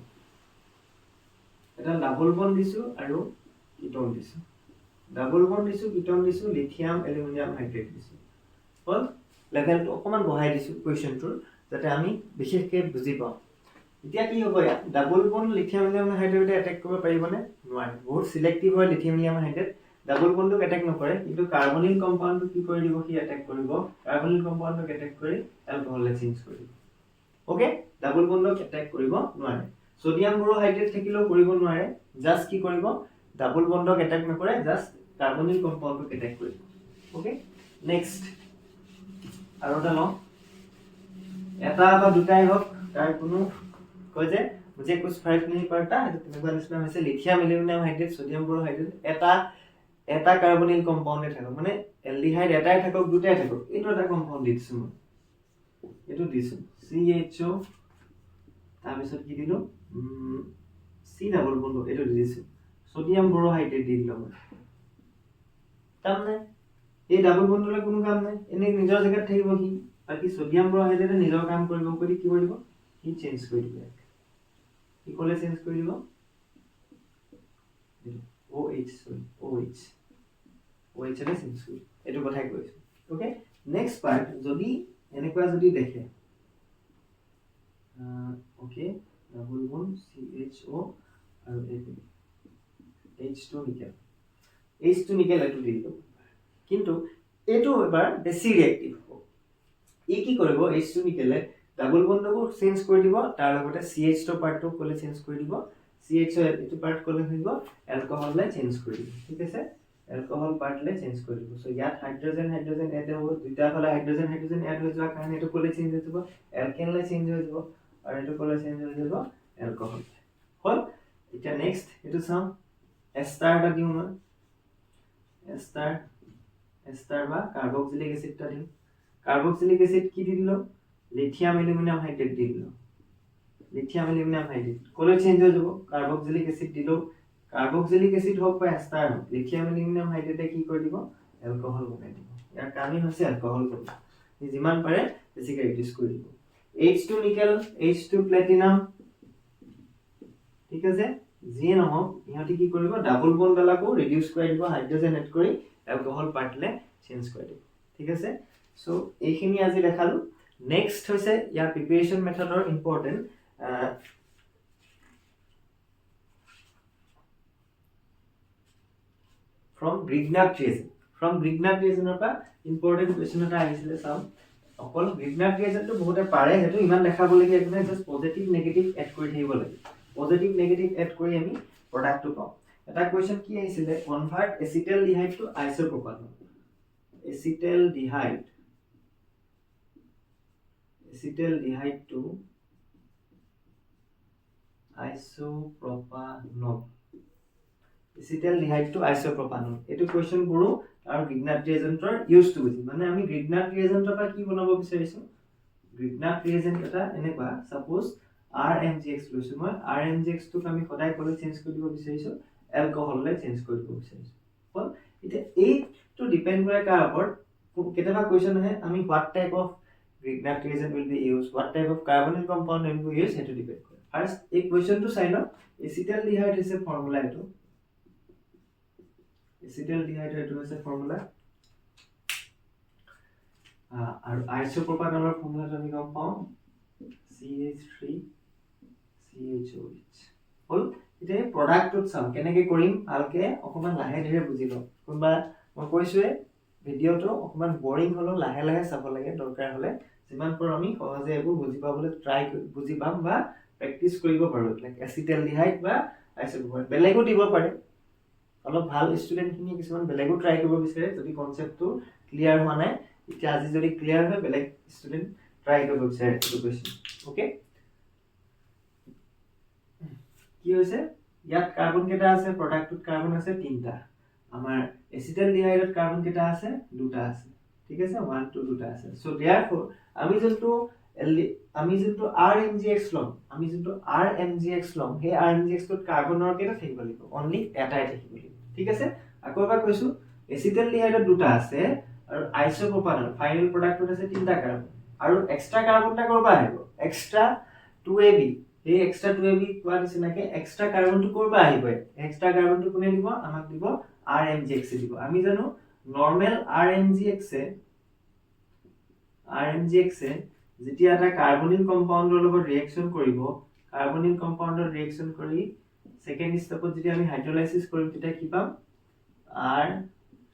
এটা ডাবল বন্ড দিছো আৰু কিটন দিছো ডাবল বন্ড দিছো কিটন দিছো লিথিয়াম এলুমিনিয়াম হাইড্ৰেট দিছো হল লেভেলটো অকমান বঢ়াই দিছো কোৱেশ্চনটোৰ যাতে আমি বিশেষকৈ বুজি পাওঁ এতিয়া কি হ'ব ইয়াত ডাবল বন্ড লিথিয়াম এলুমিনিয়াম হাইড্ৰেটে এটেক কৰিব পাৰিবনে নোৱাৰে বহুত সিলেক্টিভ হয় লিথিয়াম এলুমিনিয়াম হাইড্ৰেট ডাবল বন্ডক এটেক নকৰে কিন্তু কাৰ্বনিল কম্পাউণ্ডটো কি কৰি দিব সি এটেক কৰিব কাৰ্বনিল কম্পাউণ্ডক এটেক কৰি এলকহললে চেঞ্জ কৰি দিব ওকে ডাবল বন্ডক এটেক কৰিব নোৱাৰে সোডিয়াম বোৰোহাইড্ৰেট থাকিলেও কৰিব নোৱাৰে জাস্ট কি কৰিব ডাবল বন্ডক এটেক নকৰে জাস্ট কাৰ্বনিল কম্পাউণ্ডক এটেক কৰিব ওকে নেক্সট আৰু এটা লওঁ এটা বা দুটাই হওক তাৰ কোনো কয় যে मुझे कुछ फर्क नहीं पड़ता তেনেকুৱা নিচিনা হৈছে লিথিয়াম এলুমিনিয়াম হাইড্ৰেট সোডিয়াম বোৰোহাইড্ৰেট এটা কাৰ্বনিল কম্পাউণ্ডে থাকক মানে এলডিহাইড এটাই থাকক দুটাই থাকক এইটো এটা কম্পাউণ্ড দিছো মই এইটো দিছো CHO তাৰপিছত কি দিলো C ডাবল বন্ড এইটো দিছো সোডিয়াম বোৰোহাইড্ৰেট দি দিলো মই কাম নাই এই ডাবল বন্ডলৈ কোনো কাম নাই এনে নিজৰ জায়গাত থাকিব কি বাকি সোডিয়াম বোৰোহাইড্ৰেটে নিজৰ কাম কৰিব কৰি কি কৰিব কি চেঞ্জ কৰি দিব ইকুয়ালে চেঞ্জ কৰি দিব OH এনে চেঞ্জ কৰি এটো কথাই কৈছো ওকে নেক্সট পাৰ্ট যদি এনেকুৱা যদি দেখে ওকে ডাবল বন্ড CHO আৰু H2 নিকেল এটো দি দিব কিন্তু এটো এবাৰ বেছি ৰিঅ্যাক্টিভ হ'ব ই কি কৰিব H2 নিকেলে ডাবল বন্ডকো চেঞ্জ কৰি দিব তাৰ লগতে CH2 পাৰ্টটো কোলে চেঞ্জ কৰি দিব CH এটো পাৰ্ট কোলে হৈ দিব এলকহললে চেঞ্জ কৰি দিব ঠিক আছে এলকহল পাৰ্টলে চেঞ্জ কৰি দিব সো ইয়াত হাইড্ৰোজেন এড হ'ব দুটা ফালে হাইড্ৰোজেন এড হৈ যোৱা কাৰণে এটো কোলে চেঞ্জ হৈ যাব এলকেনলে চেঞ্জ হৈ যাব আৰু এটো কোলে চেঞ্জ হৈ যাব এলকহল হল এটা নেক্সট এটো চাও এস্টাৰ এটা দিও মই এস্টাৰ বা কাৰ্বক্সিলিক এসিডটা দিও কাৰ্বক্সিলিক এসিড কি দিলো লিথিয়াম এলুমিনিয়াম হাইড্ৰেট দি দিলো লিথিয়াম এলুমিনিয়াম হাইড্ৰেট কোলে চেঞ্জ হৈ যাব কাৰ্বক্সিলিক এসিড দিলো কাৰ্বক্সিলিক এসিড হোক বা এস্টাৰ হোক লিথিয়াম এলুমিনিয়াম হাইড্ৰেটে কি কৰি দিব এলকহল বনাই দিব ইয়াৰ কামই হৈছে এলকহল বনোৱা ই যিমান পাৰে বেছিকৈ ৰিডিউস কৰি দিব H2 নিকেল H2 প্লাটিনাম ঠিক আছে যিয়ে নহওক ইহঁতি কি কৰিব ডাবল বন্ড ডালাকো ৰিডিউস কৰি দিব হাইড্ৰোজেন এড কৰি এলকহল পাৰ্টলে চেঞ্জ কৰি দিব ঠিক আছে সো এইখিনি আজি দেখালো নেক্সট হৈছে ইয়াৰ প্ৰিপাৰেচন মেথডৰ ইম্পৰ্টেন্ট from Grignard reason পৰা ইম্পৰ্টেন্ট কোৱেশ্চন এটা আহিছিলে চাও অকল Grignard reason টো বহুতে পাৰে হেতু ইমান দেখাবলগীয়া একো নাই জাস্ট পজিটিভ নেগেটিভ এড কৰি থাকিব লাগে পজিটিভ নেগেটিভ এড কৰি আমি প্ৰডাক্টটো পাওঁ এটা কোৱেশ্চন কি আহিছিলে convert acetaldehyde to isopropanol acetaldehyde to isopropanol acetaldehyde to isopropanol এটো কোৱেশ্চন পুৰো আৰু Grignard reagentৰ ইউজ টু বুজি মানে আমি Grignard reagentৰ পৰা কি বনাব বিচাৰিছো Grignard reagent এটা এনেকুৱা সাপোজ RMGX লৈছো মই RMGX টোক আমি সদায় কোলে চেঞ্জ কৰি দিব বিচাৰিছো এলকহললে চেঞ্জ কৰি দিব বিচাৰিছো হল এতিয়া এইটো ডিপেন্ড কৰে কাৰ ওপৰত কেতিয়াবা কোৱেশ্চন আহে আমি what type of Grignard reagent will be used what type of carbonyl compound will be used হেতু ডিপেন্ড কৰে ফাৰ্স্ট এই কোৱেশ্চনটো চাই লও এচিটালডিহাইড হৈছে ফৰ্মুলা এটো এচিটালডিহাইড এটো হৈছে ফৰ্মুলা আৰু আইসোপ্ৰপানলৰ ফৰ্মুলাটো আমি গম পাওঁ CH3CHOH হল এতিয়া প্ৰডাক্টটো চাম কেনেকৈ কৰিম ভালকে অকমান লাহে ধীৰে বুজি লও কোনবা মই কৈছোৱে ভিডিওটো অকমান বোৰিং হলো লাহে লাহে চাব লাগে দৰকাৰ হলে যিমান পৰ আমি সহজে এইবোৰ বুজি পাবলৈ বুজি পাম বা প্ৰেক্টিস কৰিব পাৰো লাইক এচিটালডিহাইড বা আইসোপ্ৰপানল বেলেগো দিব পাৰে অলপ ভাল ষ্টুডেন্ট খিনি কিছুমান বেলেগো ট্ৰাই কৰিব বিচাৰে যদি কনসেপ্টটো ক্লিয়াৰ হোৱা নাই এতিয়া আজি যদি ক্লিয়াৰ হয় বেলেগ ষ্টুডেন্ট ট্ৰাই কৰিব বিচাৰে এইটো কোৱেশ্চন ওকে কি হৈছে ইয়াত কাৰ্বন কেটা আছে প্ৰডাক্টত কাৰ্বন আছে তিনটা আমাৰ এচিটালডিহাইডত কাৰ্বন কেটা আছে দুটা আছে ঠিক আছে 1 2 দুটা আছে সো देयरफॉर আমি যোনটো RMGX লম সেই RMGX টোত কাৰ্বনৰ কেটা থাকিব লাগিব অনলি এটাই থাকিব লাগিব ঠিক আছে আকৌ এবাৰ কৈছো এচিটালডিহাইডত দুটা আছে আৰু আইসোপ্ৰপানল ফাইনাল প্ৰডাক্টত আছে তিনটা কাৰ্বন আৰু এক্সট্ৰা কাৰ্বনটা কৰবা আহিব এক্সট্ৰা 2AB এই এক্সট্ৰা 2ab কোৱা নিচিনাকে এক্সট্ৰা কাৰ্বনটো ক'ৰ পৰা আহিব এক্সট্ৰা কাৰ্বনটো কোনে দিব আমাক দিব RMGX দিব আমি জানো নৰমাল RMGX যেতিয়া এটা কাৰ্বনিল কম্পাউন্ডৰ লগত ৰিএকচন কৰিব কাৰ্বনিল কম্পাউন্ডৰ ৰিএকচন কৰি সেকেন্ড স্টেপত যদি আমি হাইড্ৰোলাইসিস কৰিম তেতিয়া কি পাম R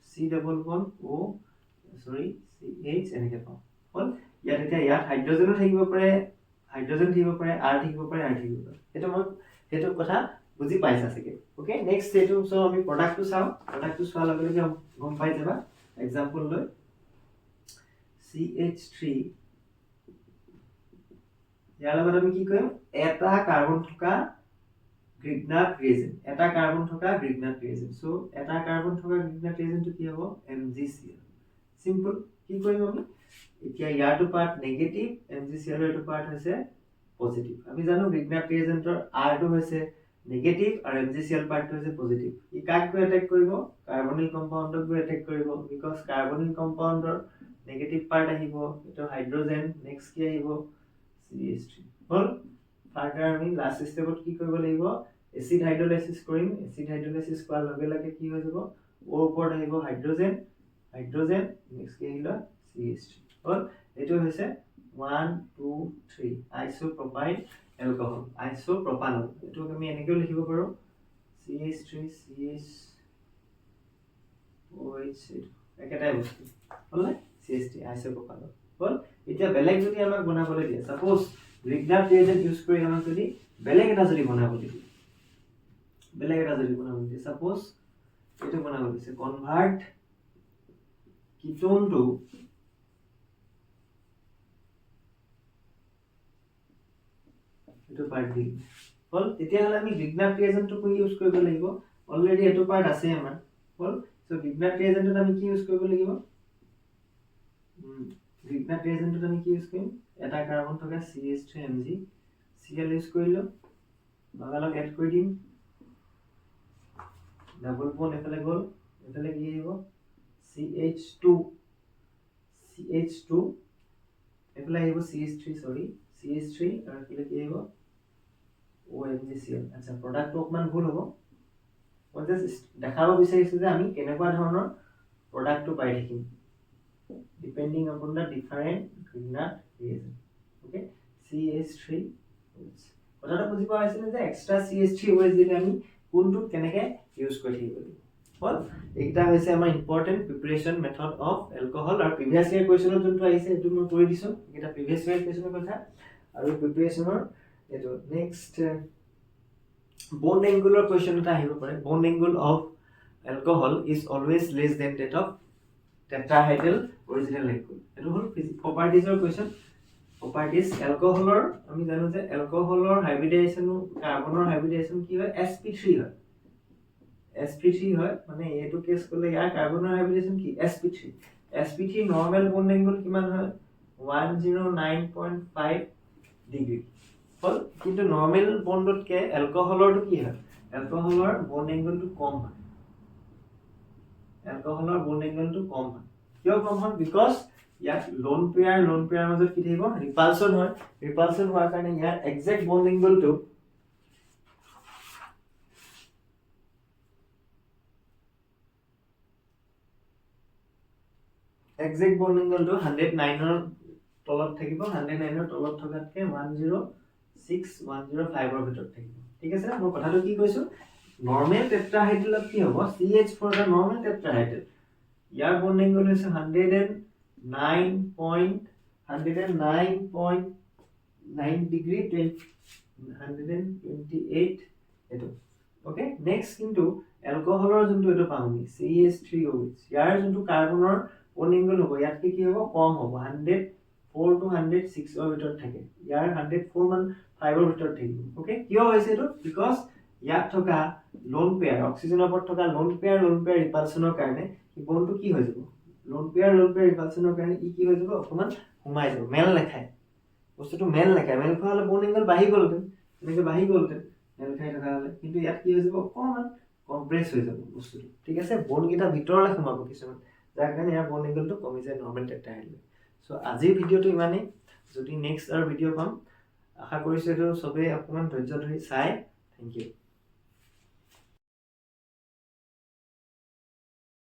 C double bond O সৰি CH এনেকে পাম হল ইয়াত এতিয়া ইয়াত হাইড্ৰোজেনো থাকিব পাৰে হাইড্ৰোজেন থাকিব পাৰে R থাকিব পাৰে R থাকিব পাৰে হেতু কথা বুজি পাইছা সকে ওকে নেক্সট হেতু সো আমি প্ৰডাক্টটো চাও প্ৰডাক্টটো চোৱাৰ লগে লগে গম পাই যাবা এক্সাম্পল লৈ CH3 ইয়াৰ লগত আমি কি কৰিম এটা কাৰ্বন থকা গ্ৰিগনাট ৰিএজেন্ট এটা কাৰ্বন থকা গ্ৰিগনাট ৰিএজেন্ট সো এটা কাৰ্বন থকা গ্ৰিগনাট ৰিএজেন্টটো কি হ'ব MgCl সিম্পল কি কৰিম আমি এতিয়া ইয়াৰটো পাৰ্ট নেগেটিভ MgCl এটো পাৰ্ট হৈছে পজিটিভ আমি জানো গ্ৰিগনাট ৰিএজেন্টৰ R টো হৈছে নেগেটিভ আৰু MgCl পাৰ্টটো হৈছে পজিটিভ ই কাক গৈ এটাক কৰিব কাৰ্বনিল কম্পাউন্ডক গৈ এটাক কৰিব বিকজ কাৰ্বনিল কম্পাউন্ডৰ নেগেটিভ পাৰ্ট আহিব এটো হাইড্ৰোজেন নেক্সট কি আহিব CH3 হল ফাৰ্দাৰ আমি লাষ্ট স্টেপত কি কৰিব লাগিব এসিড হাইড্ৰোলাইসিস কৰিম এসিড হাইড্ৰোলাইসিস কৰাৰ লগে লগে কি হৈ যাব O ওপৰত আহিব হাইড্ৰোজেন নেক্সট কি আহিল CH3 হল এটো হৈছে 1 2 3 আইসোপ্রোপাইল অ্যালকোহল আইসোপ্রোপানল এটো আমি এনেকৈ লিখিব পাৰো CH3 CH একেটাই বস্তু হল CH3 আইসোপ্ৰোপানল হল এতিয়া বেলেগ যদি আমাক বনাবলৈ দিয়ে সাপোজ গ্ৰিগনাট ৰিএজেন্ট ইউজ কৰি আমাক যদি বেলেগ এটা যদি বনাবলৈ দিয়ে সাপোজ এটো বনাবলৈ দিছে কনভার্ট কিটোন টু এটো পার্ট দি হল তেতিয়া হলে আমি গ্ৰিগনাট ৰিএজেন্টটো কি ইউজ কৰিব লাগিব অলৰেডি এটো পাৰ্ট আছে আমাৰ হল সো গ্ৰিগনাট ৰিএজেন্টত আমি কি ইউজ কৰিব লাগিব গ্ৰিগনাট ৰিএজেন্টত আমি কি ইউজ কৰিম এটা কাৰ্বন থকা CH3Mg Cl ইউজ কৰিলো লগালগ এড কৰি দিম ডাবল বন্ড এফালে গল এফালে কি আহিব CH2 এফালে আহিব CH3 সরি CH3 আৰু এফালে কি আহিব OMgCl আচ্ছা প্ৰডাক্টটো অকমান ভুল হ'ব মই জাস্ট দেখাব বিচাৰিছো যে আমি কেনেকুৱা ধৰণৰ প্ৰডাক্টটো পাই থাকিম depending upon the different grignard reagent okay CH3 কথাটা বুজি পোৱা হৈছে যে এক্সট্ৰা CH3 OH দিলে আমি কোনটো কেনেকে ইউজ কৰি থাকিব হল এটা হৈছে আমাৰ important preparation method of alcohol আৰু প্ৰিভিয়াস ইয়াৰ কোৱেশ্চনত যোনটো আহিছে এটো মই কৰি দিছো এটা প্ৰিভিয়াস ইয়াৰ কোৱেশ্চনৰ কথা আৰু প্ৰিপাৰেচনৰ এটো next bond angle or question এটা আহিব পাৰে bond angle of alcohol is always less than that of tetrahedral original alcohol এটো হল properties or question properties alcoholor আমি জানো যে alcoholor hybridization কাৰ্বনৰ hybridization কি হয় sp3 হয় sp3 হয় মানে এটো কেস করলে ইয়াৰ কাৰ্বনৰ hybridization কি sp3 normal bond angle কিমান হয় 109.5 ডিগ্ৰী হল কিন্তু নৰমাল বন্ডত কে অ্যালকোহলৰ কি হয় অ্যালকোহলৰ বন্ড এংগলটো কম হয় অ্যালকোহলৰ বন্ড এংগলটো কম হয় কিয় কম হয় বিকজ ইয়াত লোন পেয়াৰ মাজত কি থাকিব ৰিপালশন হোৱাৰ কাৰণে ইয়াৰ এক্সাক্ট বন্ড এংগলটো এক্সাক্ট বন্ড এংগলটো 109 ৰ তলত থাকিব 109 ৰ তলত থকাতকে 106-105 ৰ ভিতৰত থাকিব ঠিক আছে মই কথাটো কি কৈছো নৰমাল টেট্ৰাহাইড্ৰেলত কি হ'ব CH4 the normal tetrahedral year bond angle হৈছে 109.9 ডিগ্ৰী 128 এটো ওকে নেক্সট কিন্তু অ্যালকোহলৰ যোনটো এটো পাওনি CH3OH ইয়াৰ যোনটো কাৰ্বনৰ বন্ড এংগল হ'ব ইয়াত কি হ'ব কম হ'ব 104 to 106 ৰ ভিতৰত থাকে ইয়াৰ 104 মান 5 ৰ ভিতৰত থাকিব ওকে কিয় হৈছে এটো বিকজ ইয়াত থকা লোন পেয়াৰ অক্সিজেনৰ ওপৰত থকা লোন পেয়াৰ ৰিপালশনৰ কাৰণে কি বন্ডটো কি হৈ যাব লোন পেয়াৰ ৰিপালশনৰ কাৰণে কি হৈ যাব অকমান ঘুমাই যাব মেল লেখায় বস্তুটো মেল খোৱালে বন্ড এংগল বাঢ়ি গ'লতেন মেল খাই থকা হলে কিন্তু ইয়াত কি হৈ যাব অকমান কম্প্ৰেছ হৈ যাব বস্তুটো ঠিক আছে বন্ড কিটা ভিতৰলৈ সোমাব কিছুমান যাৰ কাৰণে ইয়াৰ বন্ড এংগলটো কমি যায় নৰমাল টেট্ৰাহাইড্ৰেল সো আজিৰ ভিডিওটো ইমানেই যদি নেক্সট আৰু ভিডিও পাম আশা কৰিছোঁ এইটো চবেই অকণমান ধৈৰ্য ধৰি চাই। Thank U.